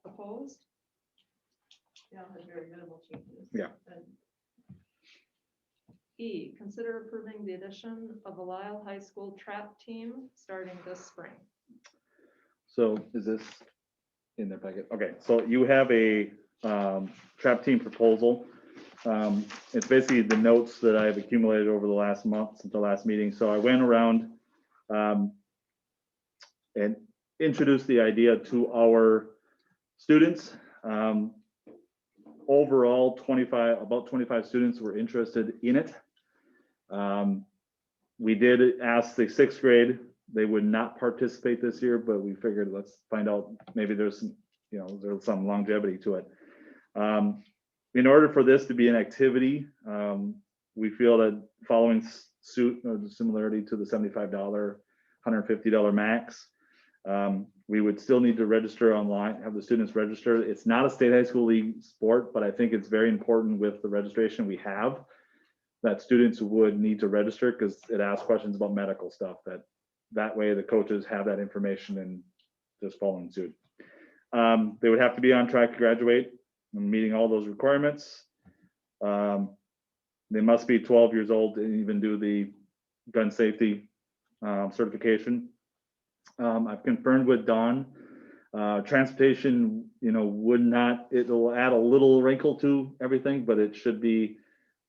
Opposed? Yeah, had very minimal changes. Yeah. E, consider approving the addition of a Lyle High School trap team starting this spring. So is this in their packet? Okay, so you have a trap team proposal. It's basically the notes that I've accumulated over the last month since the last meeting. So I went around and introduced the idea to our students. Overall, about 25 students were interested in it. We did ask the 6th grade. They would not participate this year, but we figured let's find out, maybe there's some, there's some longevity to it. In order for this to be an activity, we feel that following suit or the similarity to the $75, $150 max, we would still need to register online, have the students register. It's not a state high school league sport, but I think it's very important with the registration we have that students would need to register, because it asks questions about medical stuff, that way the coaches have that information and just following suit. They would have to be on track to graduate and meeting all those requirements. They must be 12 years old to even do the gun safety certification. I've confirmed with Dawn, transportation, would not, it'll add a little wrinkle to everything, but it should be,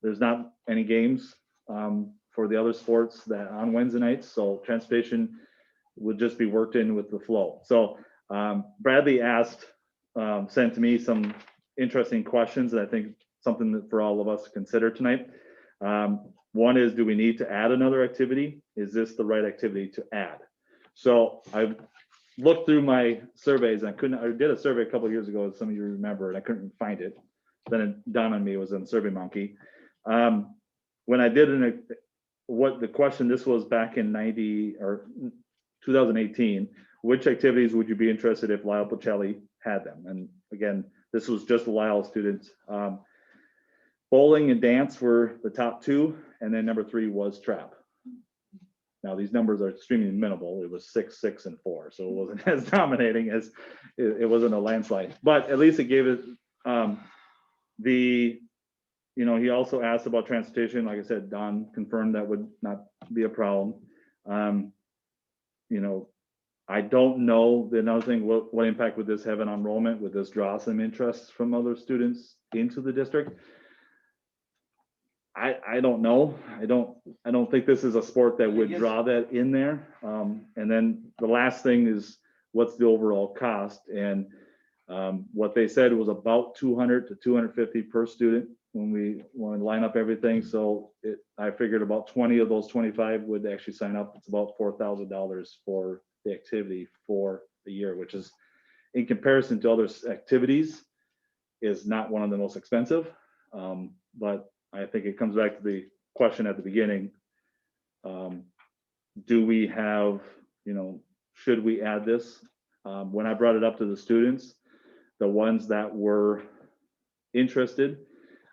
there's not any games for the other sports that on Wednesday nights, so transportation would just be worked in with the flow. So Bradley sent to me some interesting questions that I think something that for all of us to consider tonight. One is, do we need to add another activity? Is this the right activity to add? So I've looked through my surveys and I did a survey a couple of years ago, as some of you remember, and I couldn't find it. Then it dawned on me, it was in Survey Monkey. When I did what the question, this was back in 2018, which activities would you be interested if Lyle Pacelli had them? And again, this was just Lyle students. Bowling and dance were the top 2, and then number 3 was trap. Now these numbers are extremely minimal. It was 6, 6, and 4, so it wasn't as dominating as it wasn't a landslide. But at least it gave it he also asked about transportation. Like I said, Don confirmed that would not be a problem. I don't know, another thing, what impact would this have on enrollment? Would this draw some interest from other students into the district? I don't know. I don't think this is a sport that would draw that in there. And then the last thing is, what's the overall cost? And what they said was about 200 to 250 per student when we line up everything. So I figured about 20 of those 25 would actually sign up. It's about $4,000 for the activity for the year, which is, in comparison to other activities, is not one of the most expensive. But I think it comes back to the question at the beginning. Do we have, should we add this? When I brought it up to the students, the ones that were interested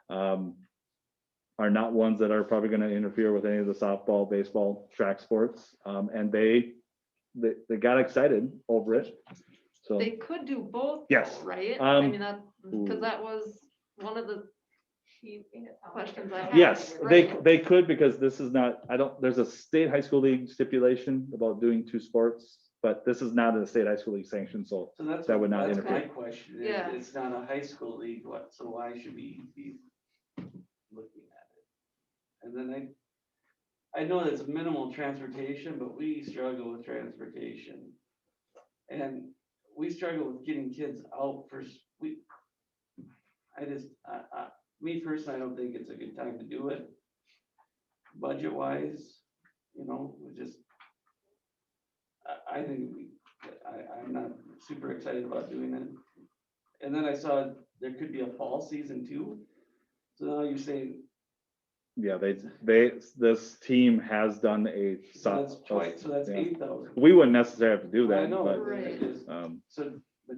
are not ones that are probably going to interfere with any of the softball, baseball, track sports. And they got excited over it. So They could do both. Yes. though, Right? I Um, mean, because that was one of the questions I had. yes, Right. they could, because this is not, there's a state high school league stipulation about doing two sports, but this is not a state high school league sanction, so So that's, that would not that's my interfere. question, Yeah. it's not a high school league, so why should we be looking at it? And then I know it's minimal transportation, but we struggle with transportation. And we struggle with getting kids out me personally, I don't think it's a good time to do it. Budget wise, we just, I think I'm not super excited about doing it. And then I saw there could be a fall season too. So now you're saying, Yeah, this team has done a. so that's twice, so that's Yeah. 8,000. We wouldn't necessarily have to do I that, know, but, Right. it is. So, but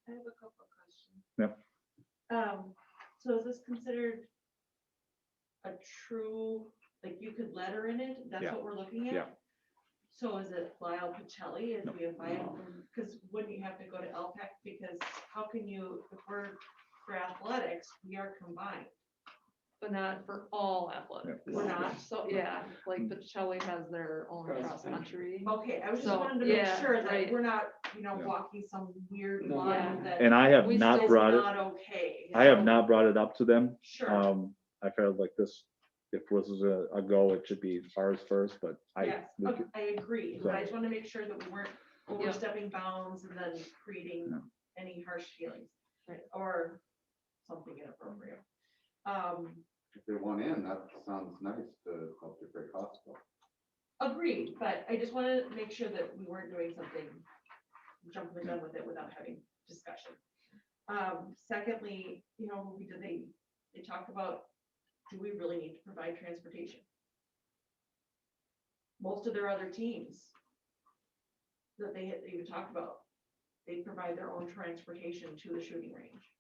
I have a couple of questions. Yep. So is this considered a true, like you could letter in it? That's Yeah. what we're looking at? Yeah. So is it Lyle Pacelli? If we invite him, because wouldn't you have to go to LPAC? Because how can you, if we're for athletics, we are combined. But not for all athletics. We're not? So, yeah, like Pacelli has their own Cross cross country. Okay, I was just So, wanted to make yeah, sure that right. we're not, Yeah. walking some weird No. line that and I have We not still is brought it, not okay. I have not brought it up to them. Sure. I felt like this, if this was a go, it should be ours first, but Yes, we okay, could- I agree, but I just want to make sure that we weren't overstepping bounds and then creating No. any harsh feelings. Right. Or something inappropriate. If they want in, that sounds nice to help defray costs. Agreed, but I just wanted to make sure that we weren't doing something, jumping the gun with it without having discussion. Secondly, they talk about, do we really need to provide transportation? Most of their other teams that they even talk about, they provide their own transportation to the shooting range.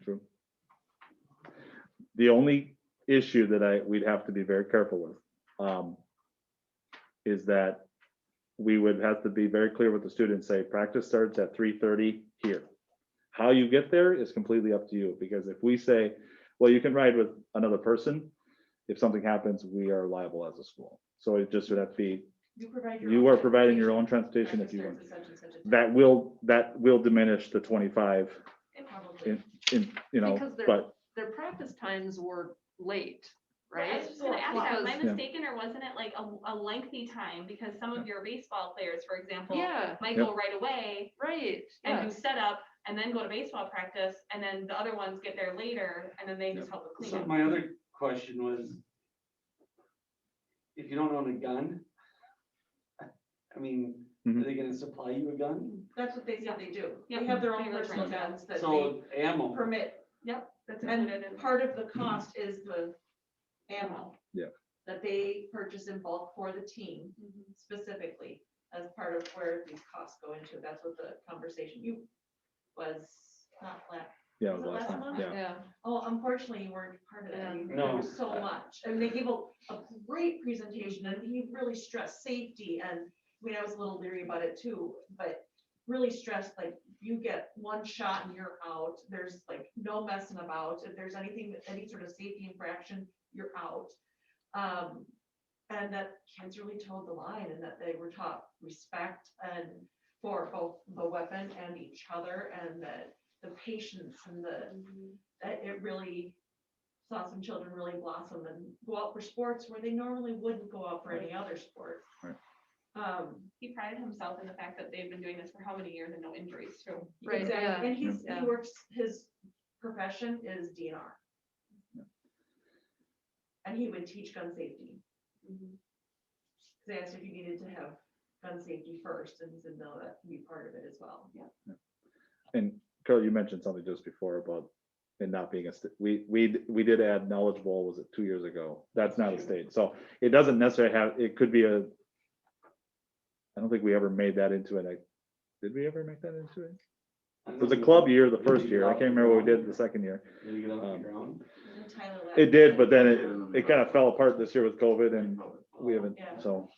True. The only issue that we'd have to be very careful with, is that we would have to be very clear with the students, say, practice starts at 3:30 here. How you get there is completely up to you, because if we say, well, you can ride with another person, if something happens, we are liable as a school. So it just would have to be, you are providing your own transportation if you want. That will diminish the 25 Probably. Because but their practice times were late, Well, I right? was just gonna ask that, am I Because- Yeah. mistaken, or wasn't it like a lengthy time? Because some of your baseball players, for example, Yeah, might Yep. go right away right, and do yes. setup and then go to baseball practice, and then the other ones get there later, and then they just help with so cleanup. my other question was, if you don't own a gun, I mean, Mhm. are they gonna supply you a gun? That's what they said they do. Yeah. They have their They own were personal trying to- guns that they So ammo. permit. Yep, that's included in. And part of the cost is the ammo. Yeah. That they purchase in bulk for the team specifically as part of where these costs go into. That's what the conversation was not last. yeah, Was it last last time, month? yeah. Yeah, Oh, unfortunately, you weren't part of that. You No. learned so much. And they gave a great presentation and he really stressed safety and, I was a little leery about it too, but really stressed, like, you get one shot and you're out. There's like no messing about. If there's any sort of safety infraction, you're out. And that kids really towed the line and that they were taught respect and for both the weapon and each other and that the patience and that it really saw some children really blossom and go out for sports where they normally wouldn't go out for any other sport. Right. He prided himself in the fact that they've been doing this for how many years and no injuries, so. Right, Exactly. yeah. And Yeah. he works, his profession is DNR. And he would teach gun safety. They asked if you needed to have gun safety first, and he said, no, that can be part of it as well. Yeah. And Carol, you mentioned something just before about it not being a state. We did add knowledgeable, was it 2 years ago? That's not a state. So it doesn't necessarily have, it could be a, I don't think we ever made that into it. Did we ever make that into it? It was a club year the first year. I can't remember what we did the second year. Did you get off the ground? And Tyler left. It did, but then it kind of fell apart this year with COVID and we haven't, Yeah. so.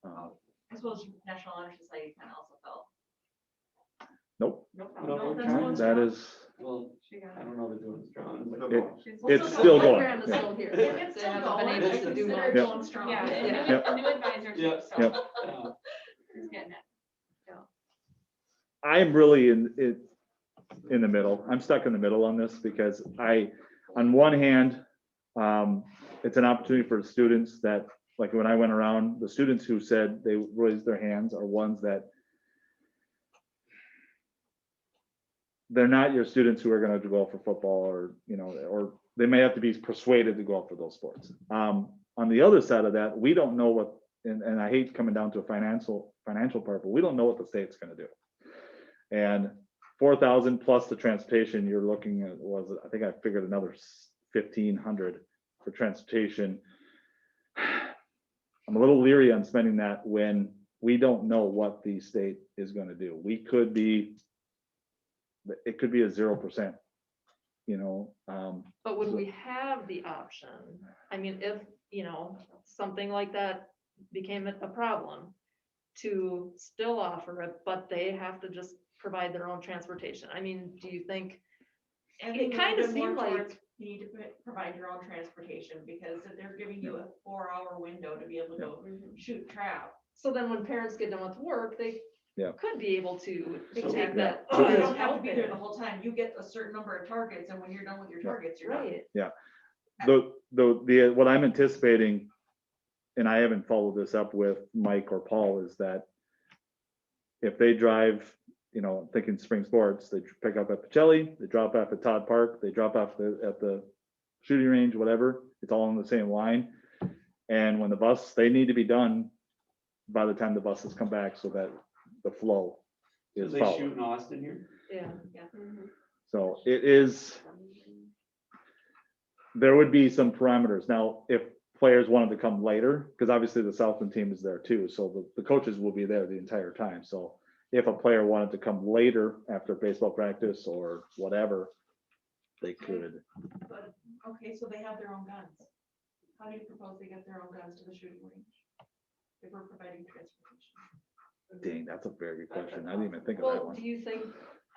I suppose National Honor Society kind of also fell. Nope, No, that's No, going that strong. is, Well, I don't know if it's doing strong, but. it's still going. Program is still here. If it's They still haven't been going, able I to do consider much. it going strong. Yeah, and Yep. a new advisor too, Yep. so Yep. he's getting it. I'm really in the middle. I'm stuck in the middle on this because on one hand, it's an opportunity for students that, like when I went around, the students who said they raised their hands are ones that they're not your students who are going to go out for football or, or they may have to be persuaded to go out for those sports. On the other side of that, we don't know what, and I hate coming down to a financial part, but we don't know what the state's going to do. And 4,000 plus the transportation, you're looking at, I think I figured another 1,500 for transportation. I'm a little leery on spending that when we don't know what the state is going to do. It could be a 0%, But would we have the option? I mean, if, something like that became a problem, to still offer it, but they have to just provide their own transportation. I mean, do you think? I It think kind of we've been seemed more like, towards you need to provide your own transportation because they're giving you a 4-hour window to be able to go shoot trap. so then when parents get done with work, they Yeah. could be able to take Exactly. that. So you don't have to out be there. there the whole time. You get a certain number of targets and when you're done with your targets, you're done. Right, What I'm anticipating, and I haven't followed this up with Mike or Paul, is that if they drive, thinking spring sports, they pick up at Pacelli, they drop off at Todd Park, they drop off at the shooting range, whatever, it's all on the same line. And when they need to be done by the time the buses come back so that the flow Do is they followed. shoot in Austin here? yeah. So it is, there would be some parameters. Now, if players wanted to come later, because obviously the Southland team is there too, so the coaches will be there the entire time. So if a player wanted to come later after baseball practice or whatever, they could. But, okay, so they have their own guns. How do you propose they get their own guns to the shooting range? If we're providing transportation. Dang, that's a very good question. I didn't even think of that Well, one. do you think,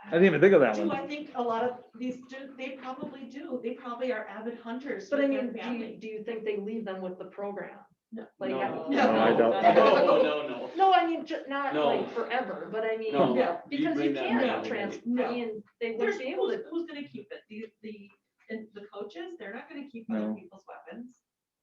I didn't even think of that Do one. I think a lot of these do, they probably do. They probably are avid hunters. but I with their mean, family. do you think they leave them with the program? No. Like, No. No, I don't. No. No, I mean, not No. like forever, but I mean, No. Yeah. because you bring that can't back. trans, I No. mean, they There's, wouldn't be able to. who's gonna keep it? And the coaches, they're not gonna keep No. other people's weapons.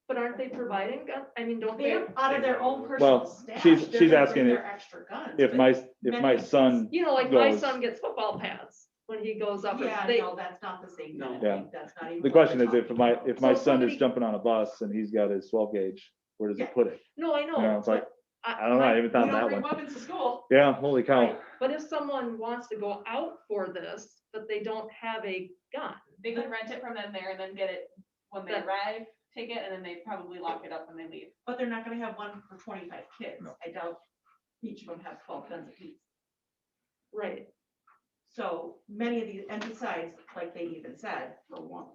But aren't they providing gun? I mean, don't they? They're out of their own personal Well, stash. she's They're gonna asking bring if- their extra guns. If but my many of son, Like my goes- son gets football pads when he goes up. Yeah, They, no, that's not the same. No. thing. Yeah. That's not even. the what question we're is if talking my, about. if my So son is somebody- jumping on a bus and he's got his 12 gauge, where does he Yeah. put it? no, I know. You know, it's like, but I don't know, I haven't We thought don't that bring one. weapons to school. Yeah, holy cow. Right, but if someone wants to go out for this, but they don't have a gun, They could rent it from them there and then get it when they That- arrive, take it, and then they probably lock it up when they leave. But they're not gonna have one for 25 kids. No. I doubt each of them have 12 guns apiece. right? So many of these, and besides, like they even said,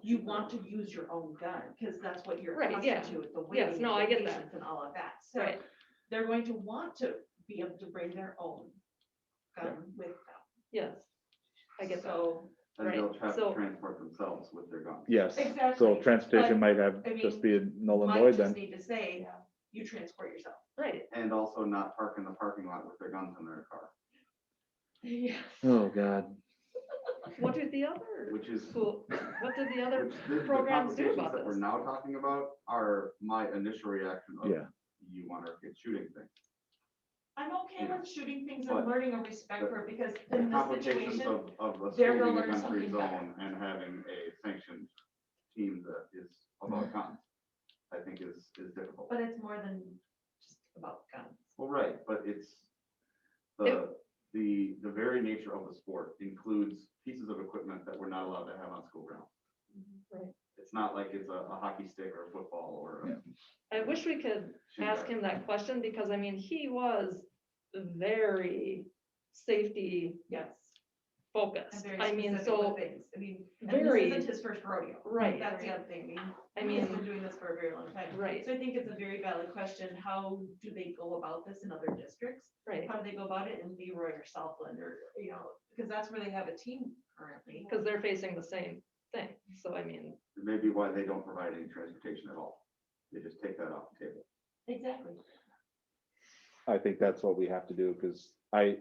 you want to use your own gun, because that's what you're Right, yeah. accustomed to with the Yes, waiting no, and I the get that. patience and all of that. So Right. they're going to want to be able to bring their own gun with them. Yes, I get that. So, And they'll Right, have so- to transport themselves with their guns. Yes, Exactly, so transportation but, might have I mean, just be null and might void just then. need to say, you transport yourself. Right, And also not park in the parking lot with their guns in their car, Yeah. Oh, God. what did the other which is. school, what did the other which the programs do complications about that we're this? now talking about are my initial reaction of, Yeah. you want our kids shooting things. I'm okay Yeah. with shooting things But and learning a respect for it, because The in this complications situation, of a they're school gonna being a learn gun-free something better. zone and having a sanctioned team that is about guns, I think is difficult. but it's more than just about guns. Well, right, but it's the very nature of the sport includes pieces of equipment that we're not allowed to have on school grounds. Right. It's not like it's a hockey stick or a football or a I wish we could shoe ask guard. him that question, because I mean, he was very safety Yes. focused. And very I mean, specific so, with things. I mean, and very- this isn't his first rodeo. Right. That's the other thing. I He's been mean, doing this for a very long time. right, So I think it's a very valid question. How do they go about this in other districts? right, How do they go about it in Leroy or Southland, or, you know, because that's where they have a team currently. because they're facing the same thing. So I mean, It may be why they don't provide any transportation at all. They just take that off the table. Exactly. I think that's what we have to do, because I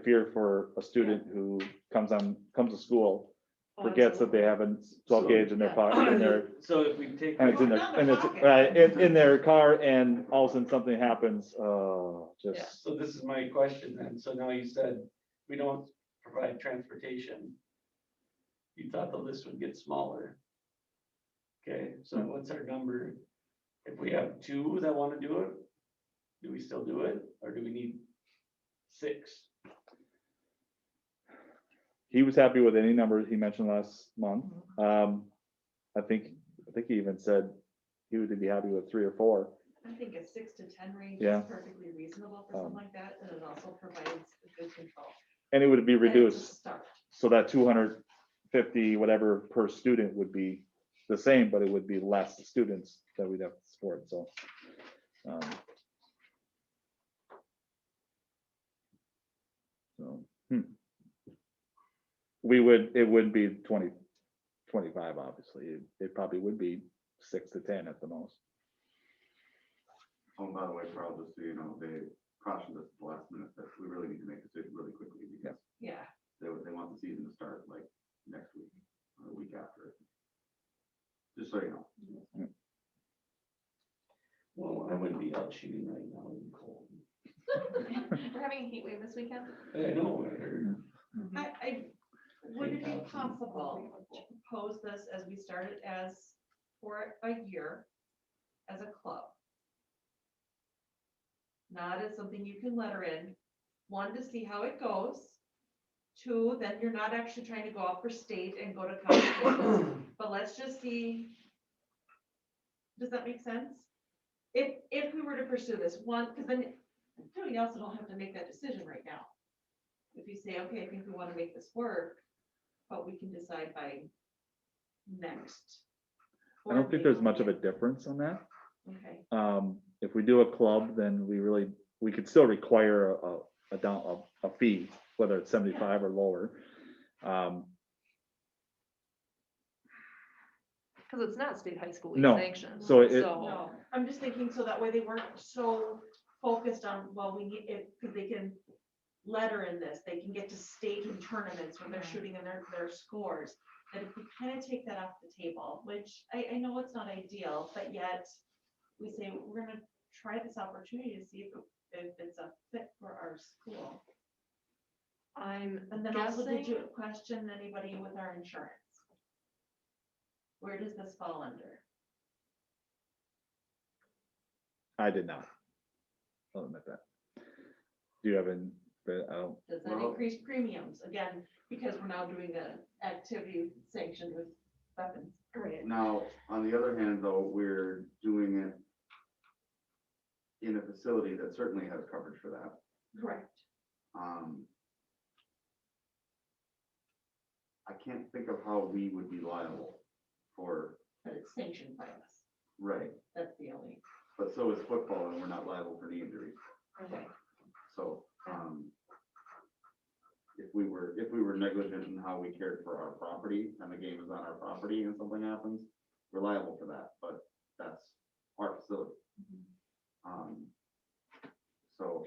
fear for a student who comes to school, oh, forgets that they absolutely. have a 12 gauge in their Yeah. pocket, in their, So if we take. and it's in their, and it's, in their car, and all of a sudden something happens, just, So this is my question then. So now you said we don't provide transportation. You thought the list would get smaller. Okay, so what's our number? If we have 2 that want to do it, do we still do it, or do we need 6? he was happy with any number he mentioned last month. I think he even said he would be happy with 3 or 4. I think a 6 to 10 range Yeah. is perfectly reasonable for something like that, and it also provides a good control. And it would be And it's a reduced, start. so that 250, whatever per student would be the same, but it would be less students that we'd have to support, so. um, So, it wouldn't be 20, 25, obviously, it probably would be 6 to 10 at the most. Oh, and by the way, Carl, just so you know, they cautioned us at the last minute that we really need to make a decision really quickly because Yeah. they want the season to start like next week or the week after. Just so you know. Well, I wouldn't be out shooting right now in the cold. We're having a heat wave this weekend. I know, I heard. Would it be possible to propose this as we started as for a year as a club? Not as something you can letter in, 1, to see how it goes. 2, then you're not actually trying to go out for state and go to college, but let's just see. Does that make sense? If we were to pursue this, 1, because then you also don't have to make that decision right now. If you say, okay, I think we want to make this work, but we can decide by next. I don't think there's much of a difference on that. Okay, If we do a club, then we could still require a fee, whether it's 75 or lower. Because it's not state high school No. sanctioned. So it- no, I'm just thinking so that way they weren't so focused on, well, we need it, because they can letter in this, they can get to state and tournaments when they're shooting in their scores. That if we kind of take that off the table, which I know it's not ideal, but yet we say, we're gonna try this opportunity to see if it's a fit for our school. I'm And then also, did guessing, you question anybody with our insurance? Where does this fall under? I did not. I'll admit that. Do you have an, Does that Well- increase premiums? Again, because we're now doing a activity sanctioned with weapons. right, Now, on the other hand, though, we're doing it in a facility that certainly has coverage for that. Correct. I can't think of how we would be liable for, But it's sanctioned by us. right, That's the only. but so is football and we're not liable for knee injuries. Okay. So, if we were negligent in how we cared for our property and the game is on our property and something happens, we're liable for that, but that's our facility. So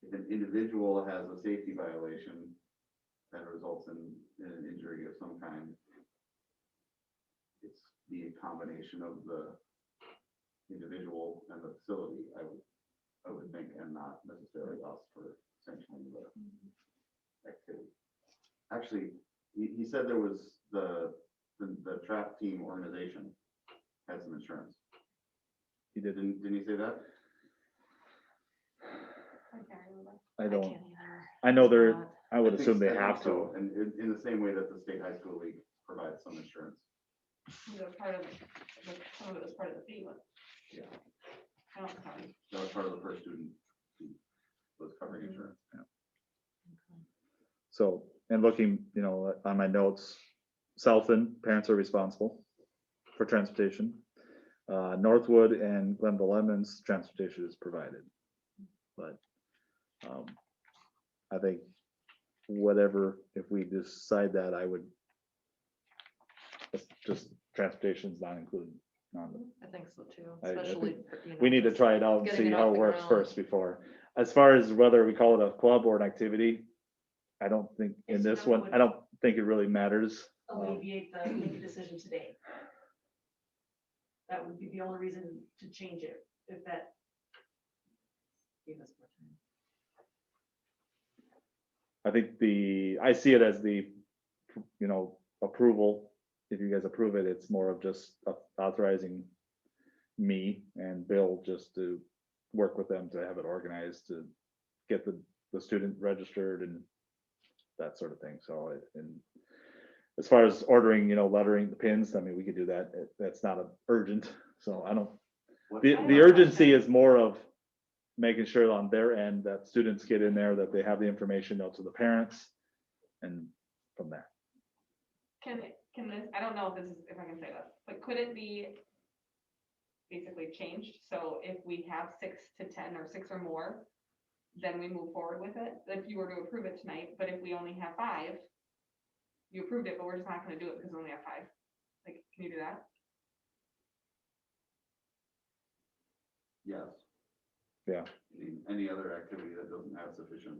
if an individual has a safety violation that results in an injury of some kind, it's the combination of the individual and the facility, I would think, and not necessarily us for sanctioning the activity. Actually, he said there was the trap team organization had some insurance. He did. Didn't he say that? I can't remember. I I don't, can't either. I know they're, Not. I would I think assume they so. have to. And in the same way that the state high school league provides some insurance. It was part of, some of it was part of the fee, but. Yeah. I don't know. That was part of the per student fee, was covering insurance. So, and looking, on my notes, Southland, parents are responsible for transportation. Northwood and Glenville Lemons, transportation is provided. But I think whatever, if we decide that, I would just transportation's not included. I think so too, I think especially. We need to just try it out and getting see it how off it the works ground. first before. As far as whether we call it a club or an activity, I don't think in It's this not one, I don't think it really matters. Alleviate the, make a decision today. That would be the only reason to change it, if that. Give us more time. I think I see it as the, approval. If you guys approve it, it's more of just authorizing me and Bill just to work with them to have it organized, to get the student registered and that sort of thing. So, and as far as ordering, lettering the pins, I mean, we could do that. That's not urgent. So I don't, the urgency is more of making sure on their end that students get in there, that they have the information out to the parents and from there. Can this, I don't know if I can say this, but could it be basically changed? So if we have 6 to 10 or 6 or more, then we move forward with it, if you were to approve it tonight, but if we only have 5, you approved it, but we're just not gonna do it because we only have 5. Like, can you do that? Yes. Yeah. Any other activity that doesn't have sufficient,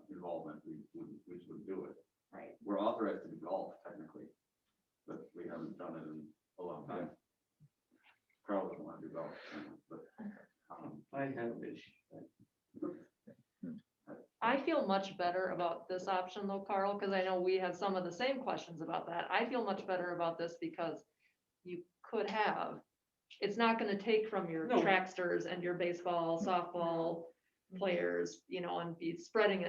involvement, we should do it. Right. We're authorized to do golf technically, but we haven't done it in a long time. Carl doesn't want to do golf, but, I have an issue. I feel much better about this option though, Carl, because I know we have some of the same questions about that. I feel much better about this because you could have, it's not gonna take from your No. tracksters and your baseball, softball players, and be spreading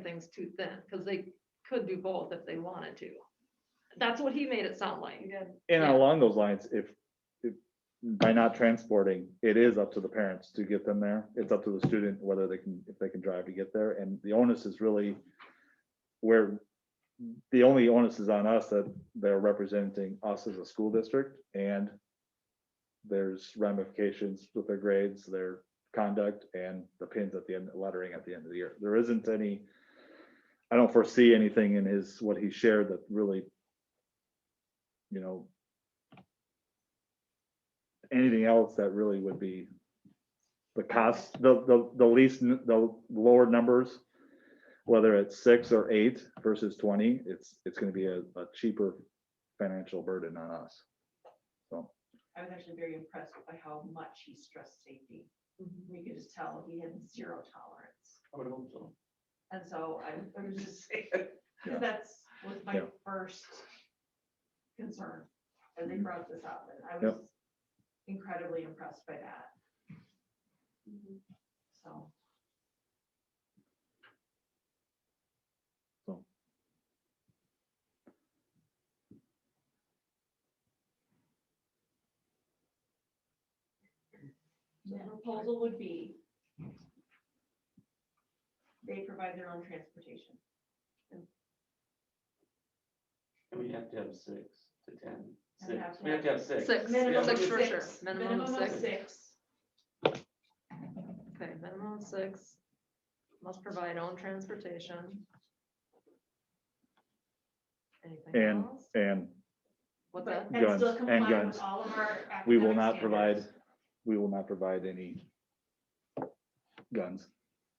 things too thin, because they could do both if they wanted to. That's what he made it sound like. You did. And Yeah. along those lines, if by not transporting, it is up to the parents to get them there. It's up to the student whether if they can drive to get there. And the onus is really the only onus is on us that they're representing us as a school district, and there's ramifications with their grades, their conduct, and the pins at the end, lettering at the end of the year. There isn't any, I don't foresee anything in what he shared that really, anything else that really would be the cost, the least, the lower numbers, whether it's 6 or 8 versus 20, it's gonna be a cheaper financial burden on us. So, I was actually very impressed by how much he stressed safety. You could just tell he had 0 tolerance. I would hope so. And so I was just saying, Yeah. because was my Yeah. first concern as they brought this up, and I Yep. was incredibly impressed by that. So. The proposal would be they provide their own transportation. And we have to have 6 to 10. And we have 6. to We have to have 6. Six. Minimum Six of for 6. sure. Minimum of Minimum of 6. 6. Okay, minimum of 6, must provide own transportation. Anything and, else? and What's But that? and still Guns, and comply guns. with all of our. we will academic not provide standards. we will not provide any guns.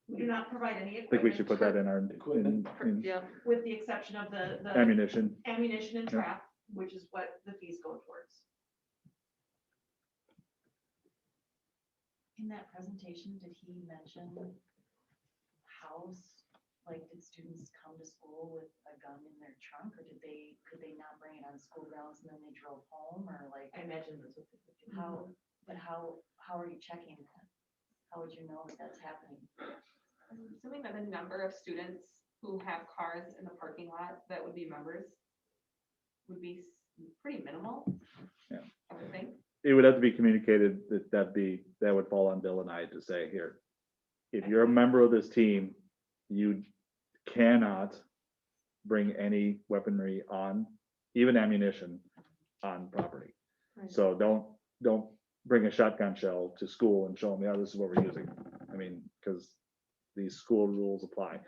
We do not provide any I think we should equipment put that in our, Equipment. in Yeah, with the exception of the ammunition. ammunition and Yeah. trap, which is what the fees go towards. In that presentation, did he mention how, like, did students come to school with a gun in their trunk, or could they not bring it on school grounds and then they drove home, or like, I imagine that's what they would do. how are you checking that? How would you know that that's happening? I'm assuming that the number of students who have cars in the parking lot that would be members would be pretty minimal. Yeah. I would think. It would have to be communicated that would fall on Bill and I to say here. If you're a member of this team, you cannot bring any weaponry on, even ammunition, on property. right. So don't bring a shotgun shell to school and show them, yeah, this is what we're using. I mean, because these school rules apply.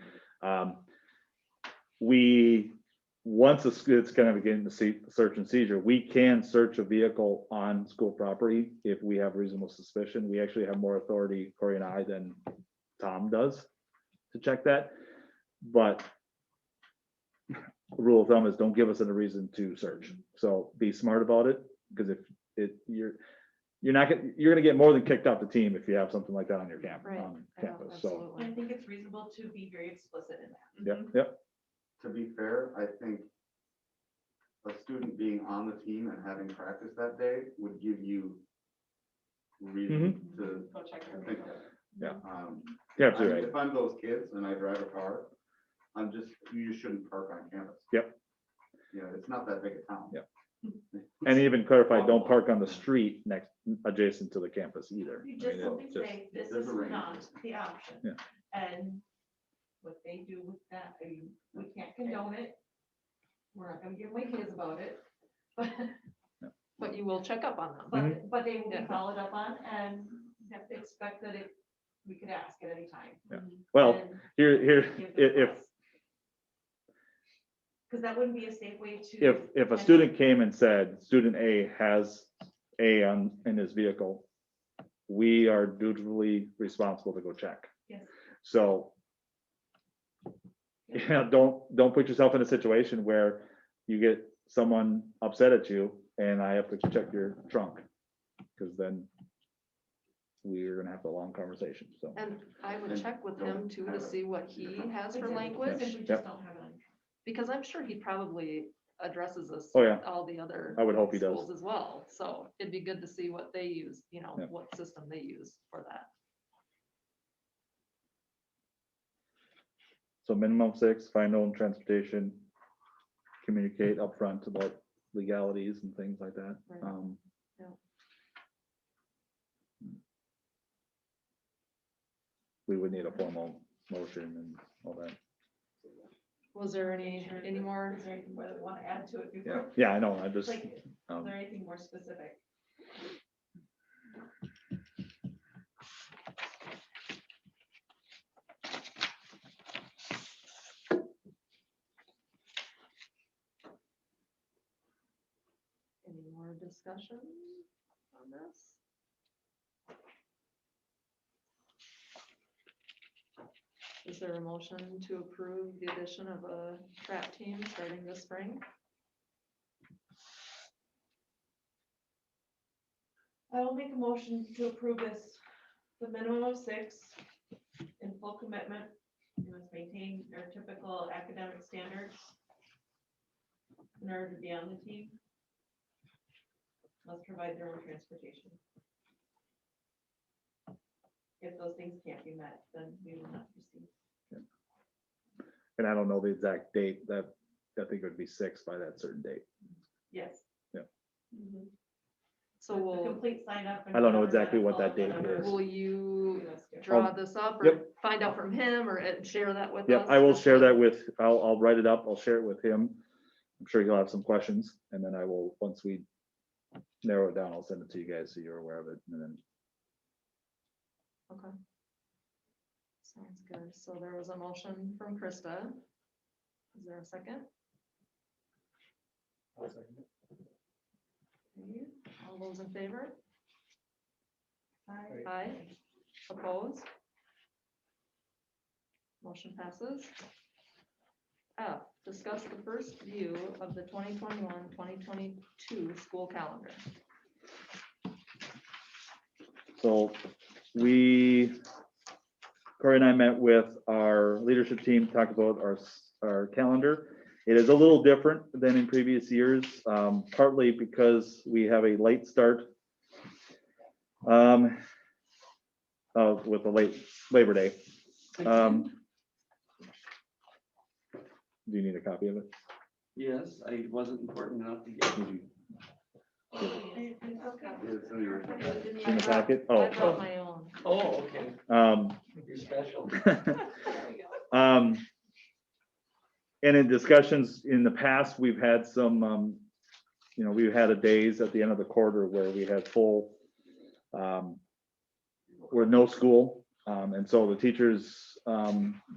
Once it's kind of again the search and seizure, we can search a vehicle on school property if we have reasonable suspicion. We actually have more authority, Corey and I, than Tom does to check that. But rule of thumb is don't give us a reason to search. So be smart about it, because if you're gonna get more than kicked off the team if you have something like that on your Right. on Yeah, campus. So, I think it's reasonable to be very explicit in that. yep. To be fair, I think a student being on the team and having practice that day would give you reason to Go check your think vehicle. that. Yeah. Yeah, absolutely right. If I'm those kids and I drive a car, you just shouldn't park on campus. Yep. Yeah, it's not that big a town. Yep. And even clarify, don't park on the street adjacent to the campus either. You I just mean, simply it's just- say, this There's is a range. not the option. Yeah. And what they do with that, I mean, we can't condone it. We're not gonna give away kids about it. But, But you will check up on them. but they will be Yeah. followed up on and have to expect that we could ask at any time. Well, And here, give the if, request. Cause that wouldn't be a safe way to. if a student came and said, student A has A in his vehicle, we are dutifully responsible to go check. Yes. So, yeah, don't put yourself in a situation where you get someone upset at you and I have to check your trunk. Cause then we're gonna have a long conversation, so. And I would And check with don't him too to have see what he has for Because language, we just Yep. don't have it on. because I'm sure he probably addresses this Oh, yeah. with all the other I would hope he does. schools as well. So it'd be good to see what they use, Yeah. what system they use for that. So minimum 6, find known transportation, communicate upfront about legalities and things like that. Right. Yeah. We would need a formal motion and all that. Was there any more? Is there anything more that we want to add to it Yeah, before? yeah, I know, I just, Like, is um, there anything more specific? Any more discussion on this? Is there a motion to approve the addition of a trap team starting this spring? I will make a motion to approve this, the minimum of 6 in full commitment. We must maintain their typical academic standards in order to be on the team. Must provide their own transportation. If those things can't be met, then we will not proceed. and I don't know the exact date, that, I think it would be 6 by that certain date. Yes. Yeah. Mhm. So The will, complete sign up. and I don't know whatever exactly what that medical, date whatever. is. will you Yes, yes. draw this up or Yep. find out from him or share that with us? Yep, I will Just share to- that with, I'll write it up, I'll share it with him. I'm sure he'll have some questions, and then I will, once we narrow it down, I'll send it to you guys so you're aware of it, and then. Okay. Sounds good. So there was a motion from Krista. Is there a second? Okay. All those in favor? Aye. Opposed? Motion passes. F, discuss the first view of the 2021-2022 school calendar. So Corey and I met with our leadership team, talked about our calendar. It is a little different than in previous years, partly because we have a late start with the late Labor Day. Do you need a copy of it? Yes, I wasn't important enough to get. In the packet? I Oh. brought my own. Oh, okay. Um, You're special. And in discussions in the past, we've had some, we've had a days at the end of the quarter where we had full, with no school. And so the teachers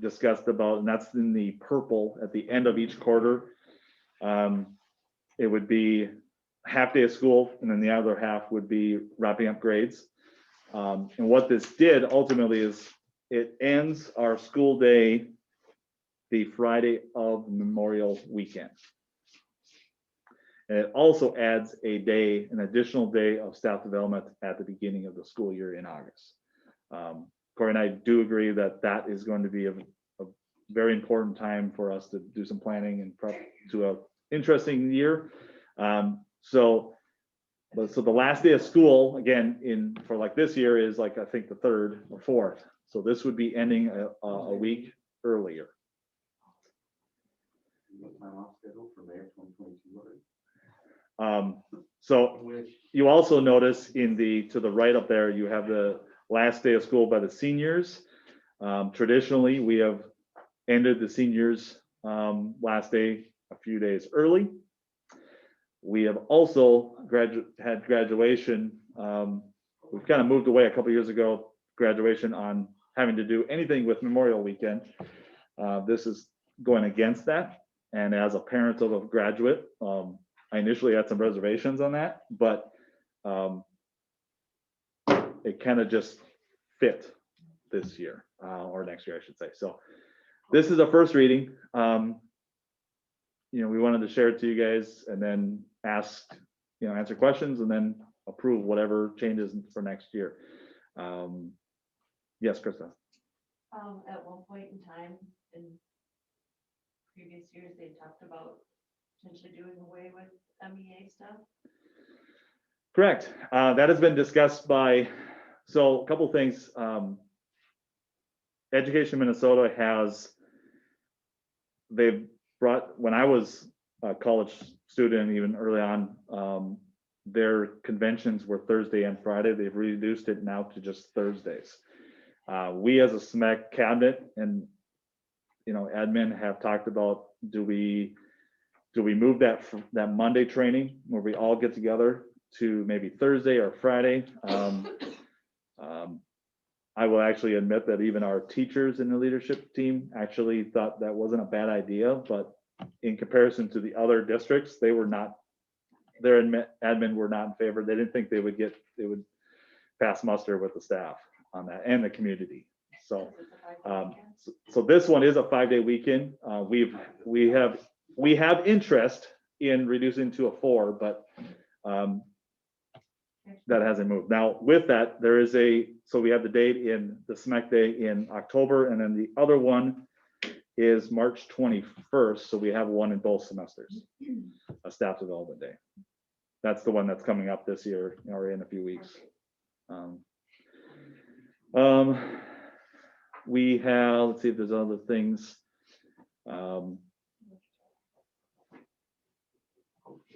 discussed about, and that's in the purple at the end of each quarter. It would be half day of school, and then the other half would be wrapping up grades. And what this did ultimately is it ends our school day the Friday of Memorial Weekend. And it also adds an additional day of staff development at the beginning of the school year in August. Corey and I do agree that that is going to be a very important time for us to do some planning and prep to an interesting year. So the last day of school, again, for like this year is like, I think the 3rd or 4th. So this would be ending a week earlier. Time off schedule for May of 2022 already? So you also notice to the right up there, you have the last day of school by the seniors. Traditionally, we have ended the seniors' last day a few days early. We have also had graduation. We've kind of moved away a couple years ago, graduation on having to do anything with Memorial Weekend. This is going against that. And as a parent of a graduate, I initially had some reservations on that, but it kind of just fit this year, or next year, I should say. So this is a first reading. We wanted to share it to you guys and then answer questions and then approve whatever changes for next year. Yes, Krista. At one point in time in previous years, they talked about potentially doing away with MEA stuff. Correct. That has been discussed so a couple things. Education Minnesota when I was a college student, even early on, their conventions were Thursday and Friday. They've reduced it now to just Thursdays. We as a SMEC cabinet and admin have talked about, do we move that Monday training where we all get together to maybe Thursday or Friday? I will actually admit that even our teachers in the leadership team actually thought that wasn't a bad idea, but in comparison to the other districts, their admin were not in favor. They didn't think they would pass muster with the staff on that and the community. So this one is a 5-day weekend. We have interest in reducing to a 4, but that hasn't moved. Now with that, so we have the date in the SMEC day in October, and then the other one is March 21st. So we have one in both semesters, a staff development day. That's the one that's coming up this year or in a few weeks. We have, let's see if there's other things.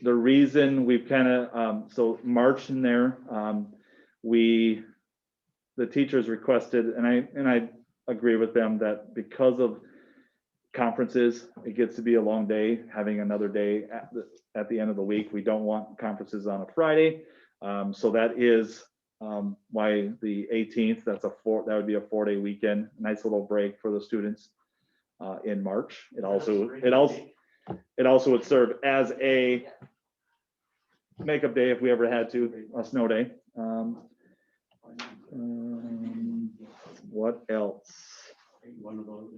The reason we've kind of, so March in there, the teachers requested, and I agree with them that because of conferences, it gets to be a long day, having another day at the end of the week. We don't want conferences on a Friday. So that is why the 18th, that would be a 4-day weekend, nice little break for the students in March. It also would serve as a makeup day if we ever had to, a snow day. What else? One of those.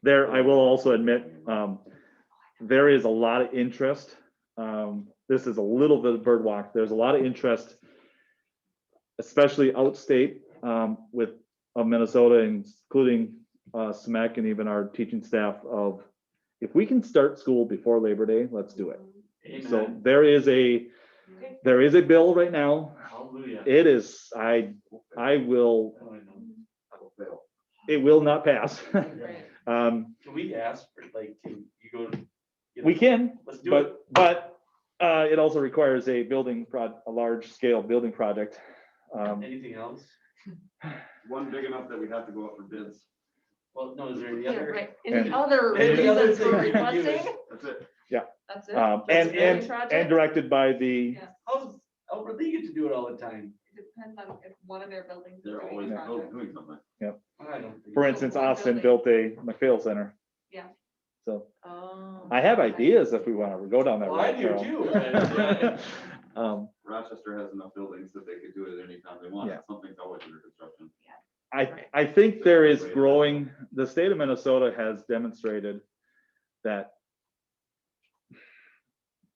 There, I will also admit, there is a lot of interest. This is a little bit of bird walk. There's a lot of interest, especially outstate, of Minnesota, including SMEC and even our teaching staff of, if we can start school before Labor Day, let's do it. So Amen. there is a bill right now. Hallelujah. It is, I will, Oh, I know. it will not pass. Can we ask for, like, can you go? We can, Let's do it. but it also requires a large scale building project. Anything else? One big enough that we have to go up for bids. Well, no, is there any Yeah, other? right. And- Any other Any other reasons for thing you can use? requesting? That's it. That's it? And, That's a building and project? directed by the, Yeah. How they get to do it all the time? It depends on if one of their buildings is They're doing always a project. doing something. I don't think. for so. instance, one Austin building. built a McPhail Center. Yeah. So Oh. I have ideas if we want to go down that Well, I road. do Carol. too. but, Rochester has enough buildings that they could do it anytime they want. Yeah. Something's always under construction. I think there is growing, the state of Minnesota has demonstrated that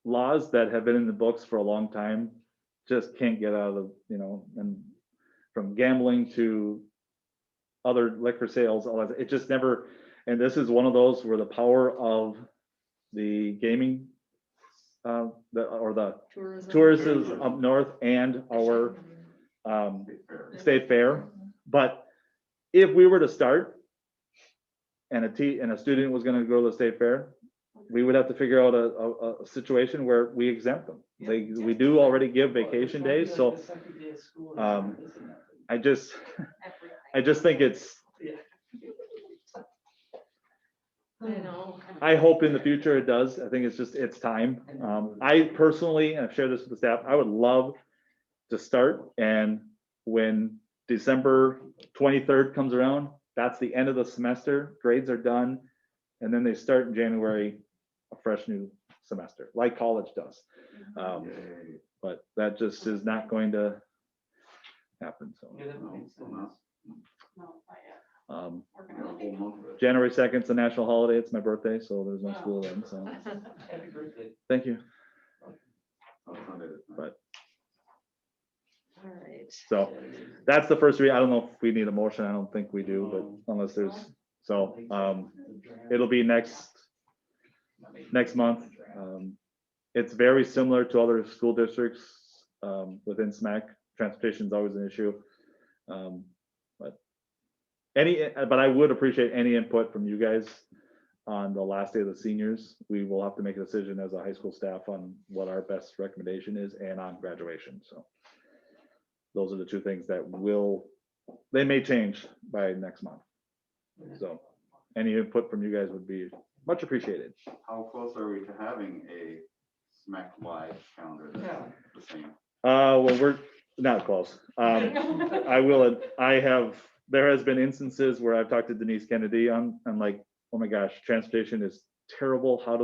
laws that have been in the books for a long time just can't get out of, and from gambling to other liquor sales, all that, it just never, and this is one of those where the power of the gaming, the tourism up north and our state fair. But if we were to start and a student was gonna go to the state fair, we would have to figure out a situation where we exempt them. We do already give vacation days, so I just think it's, I know. I hope in the future it does. I think it's time. I personally, and I've shared this with the staff, I would love to start, and when December 23rd comes around, that's the end of the semester, grades are done, and then they start in January, a fresh new semester, like college does. But that just is not going to happen, so. Yeah, that makes sense. No, not yet. Um, We're gonna look. Whole month of it. January 2nd is a national holiday, it's my birthday, so there's no school then, so, Happy birthday. thank you. On Sunday this night. But, All right. so, that's the first read, I don't know if we need a motion, I don't think we do, but unless there's, so, it'll be next month. It's very similar to other school districts, within SMAC, transportation is always an issue. But I would appreciate any input from you guys on the last day of the seniors. We will have to make a decision as a high school staff on what our best recommendation is and on graduation, so. Those are the two things that they may change by next month. So, any input from you guys would be much appreciated. How close are we to having a SMAC wide calendar that's the same? Well, we're not close. There has been instances where I've talked to Denise Kennedy, I'm like, oh my gosh, transportation is terrible. How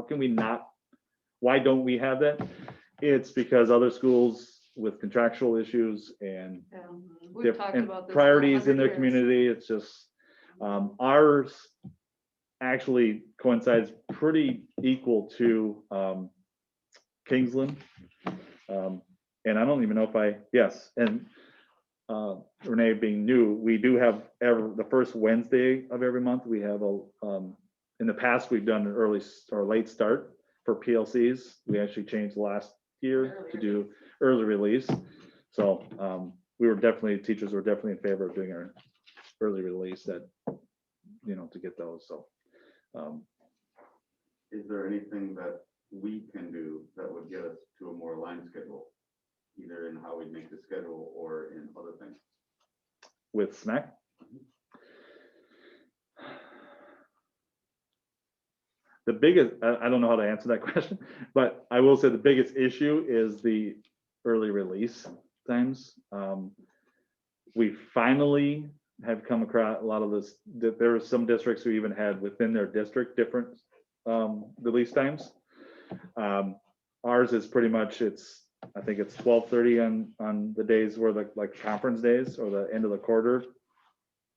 can we not, why don't we have that? It's because other schools with contractual issues and Yeah. We've talked and about this. for priorities in 100 their years. community, it's just, ours actually coincides pretty equal to, Kingsland. And I don't even know if and, Renee being new, we do have the first Wednesday of every month, we have in the past, we've done an early or late start for PLCs. We actually changed last year to do early release. So teachers were definitely in favor of doing our early release to get those, so. Is there anything that we can do that would get us to a more aligned schedule? Either in how we make the schedule or in other things? With SMAC? The biggest, I don't know how to answer that question, but I will say the biggest issue is the early release times. We finally have come across a lot of this, that there are some districts who even had within their district different release times. Ours is pretty much, I think it's 12:30 on the days where like conference days or the end of the quarter.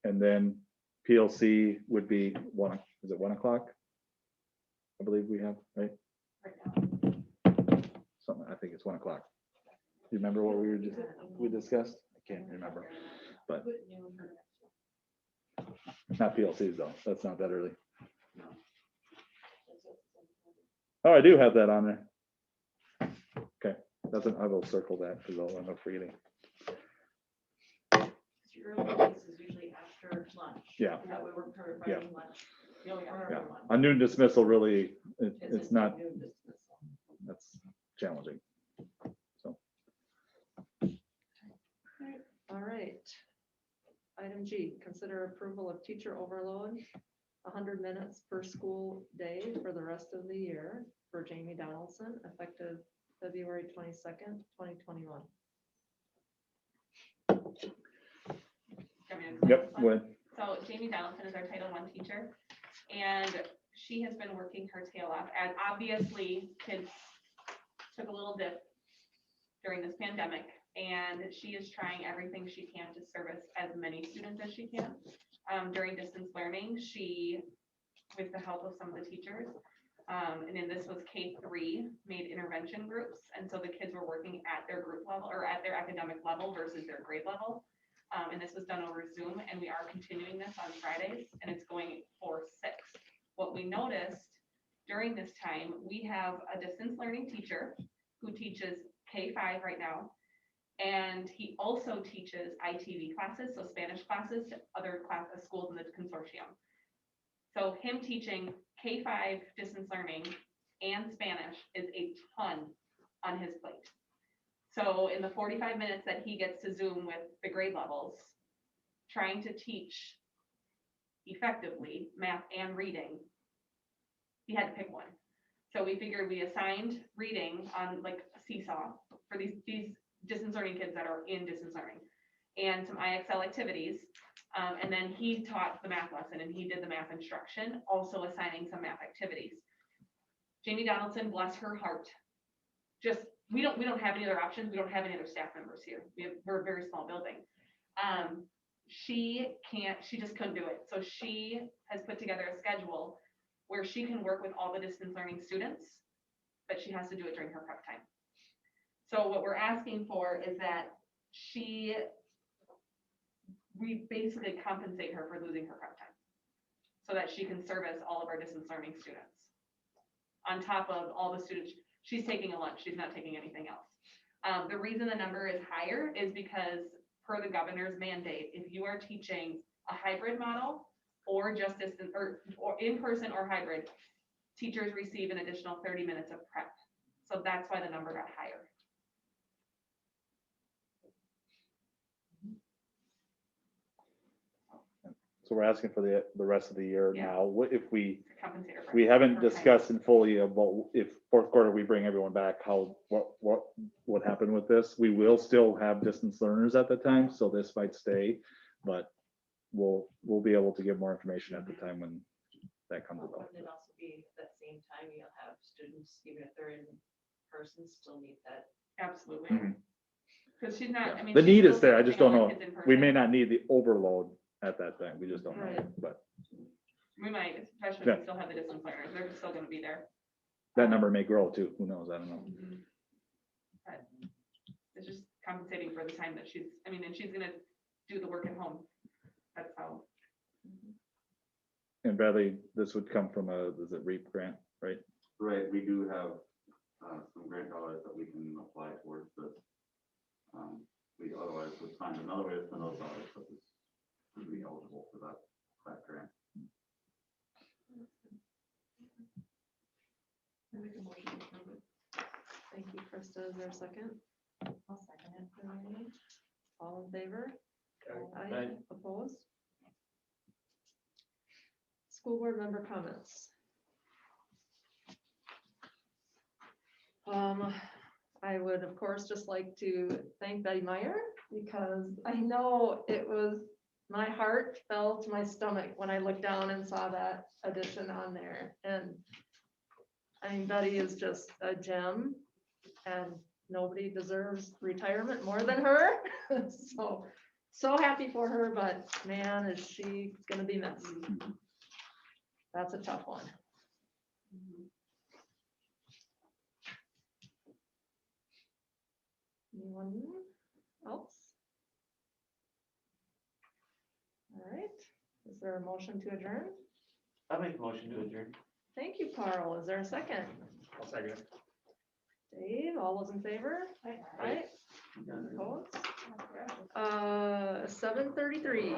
And then PLC would be is it 1 o'clock? I believe we have, right? Something, I think it's 1 o'clock. Do you remember what we discussed? I can't remember, but not PLCs though. That's not that early. Oh, I do have that on there. Okay, I will circle that because I'll end up forgetting. Your early release is usually after lunch. Yeah. That way we're providing lunch. You know, for Yeah, everyone. a noon dismissal really, it's Isn't not, noon dismissal. that's challenging. So, All right. Item G, consider approval of teacher overload, 100 minutes per school day for the rest of the year for Jamie Donaldson, effective February 22nd, 2021. yep, when, So Jamie Donaldson is our Title I teacher, and she has been working her tail off. And obviously, kids took a little dip during this pandemic, and she is trying everything she can to service as many students as she can. During distance learning, she, with the help of some of the teachers, and then this was K3, made intervention groups, and so the kids were working at their group level or at their academic level versus their grade level. And this was done over Zoom, and we are continuing this on Fridays, and it's going for 6. What we noticed during this time, we have a distance learning teacher who teaches K5 right now, and he also teaches ITV classes, so Spanish classes to other schools in the consortium. So him teaching K5 distance learning and Spanish is a ton on his plate. So in the 45 minutes that he gets to Zoom with the grade levels, trying to teach effectively math and reading, he had to pick one. So we figured we assigned reading on like a seesaw for these distance learning kids that are in distance learning, and some IXL activities. And then he taught the math lesson and he did the math instruction, also assigning some math activities. Jamie Donaldson, bless her heart, we don't have any other options. We don't have any other staff members here. We're a very small building. She just couldn't do it. So she has put together a schedule where she can work with all the distance learning students, but she has to do it during her prep time. So what we're asking for is that we basically compensate her for losing her prep time so that she can service all of our distance learning students. On top of all the students, she's taking a lunch, she's not taking anything else. The reason the number is higher is because per the governor's mandate, if you are teaching a hybrid model or just distance or in person or hybrid, teachers receive an additional 30 minutes of prep. So that's why the number got higher. so we're asking for the rest of the year Yeah. now. What if we Her haven't time. discussed in fully about if fourth quarter we bring everyone back, what happened with this? We will still have distance learners at the time, so this might stay, but we'll be able to give more information at the time when that comes about. Wouldn't it also be that same time you'll have students, even if they're in person, still need that? Absolutely. Mhm. Because she's not, I mean. The she's need still is there, I just don't servicing all know. the kids in We person. may not need the overload at that time, we just don't know, Right. but We might, especially Yeah. if we still have the distance learners, they're still gonna be there. that number may grow too, who knows, I don't know. But it's just compensating for the time that and she's gonna do the work at home. That's how. And Bradley, this would come from is it REAP grant, right? Right, we do have some grant dollars that we can apply towards this. We otherwise would find another way to spend those dollars, but this would be eligible for that grant. I make a motion to approve it. Thank you, Krista. Is there a second? I'll second it. Alrighty. All in favor? Aye. Opposed? School board member comments. I would, of course, just like to thank Betty Meyer because I know my heart fell to my stomach when I looked down and saw that addition on there. And I mean, Betty is just a gem and nobody deserves retirement more than her. So happy for her, but man, is she gonna be missed. That's a tough one. Anyone else? All right, is there a motion to adjourn? I'll make a motion to adjourn. Thank you, Carl. Is there a second? I'll second it. Dave, all those in favor? Right? Opposed? 7:33.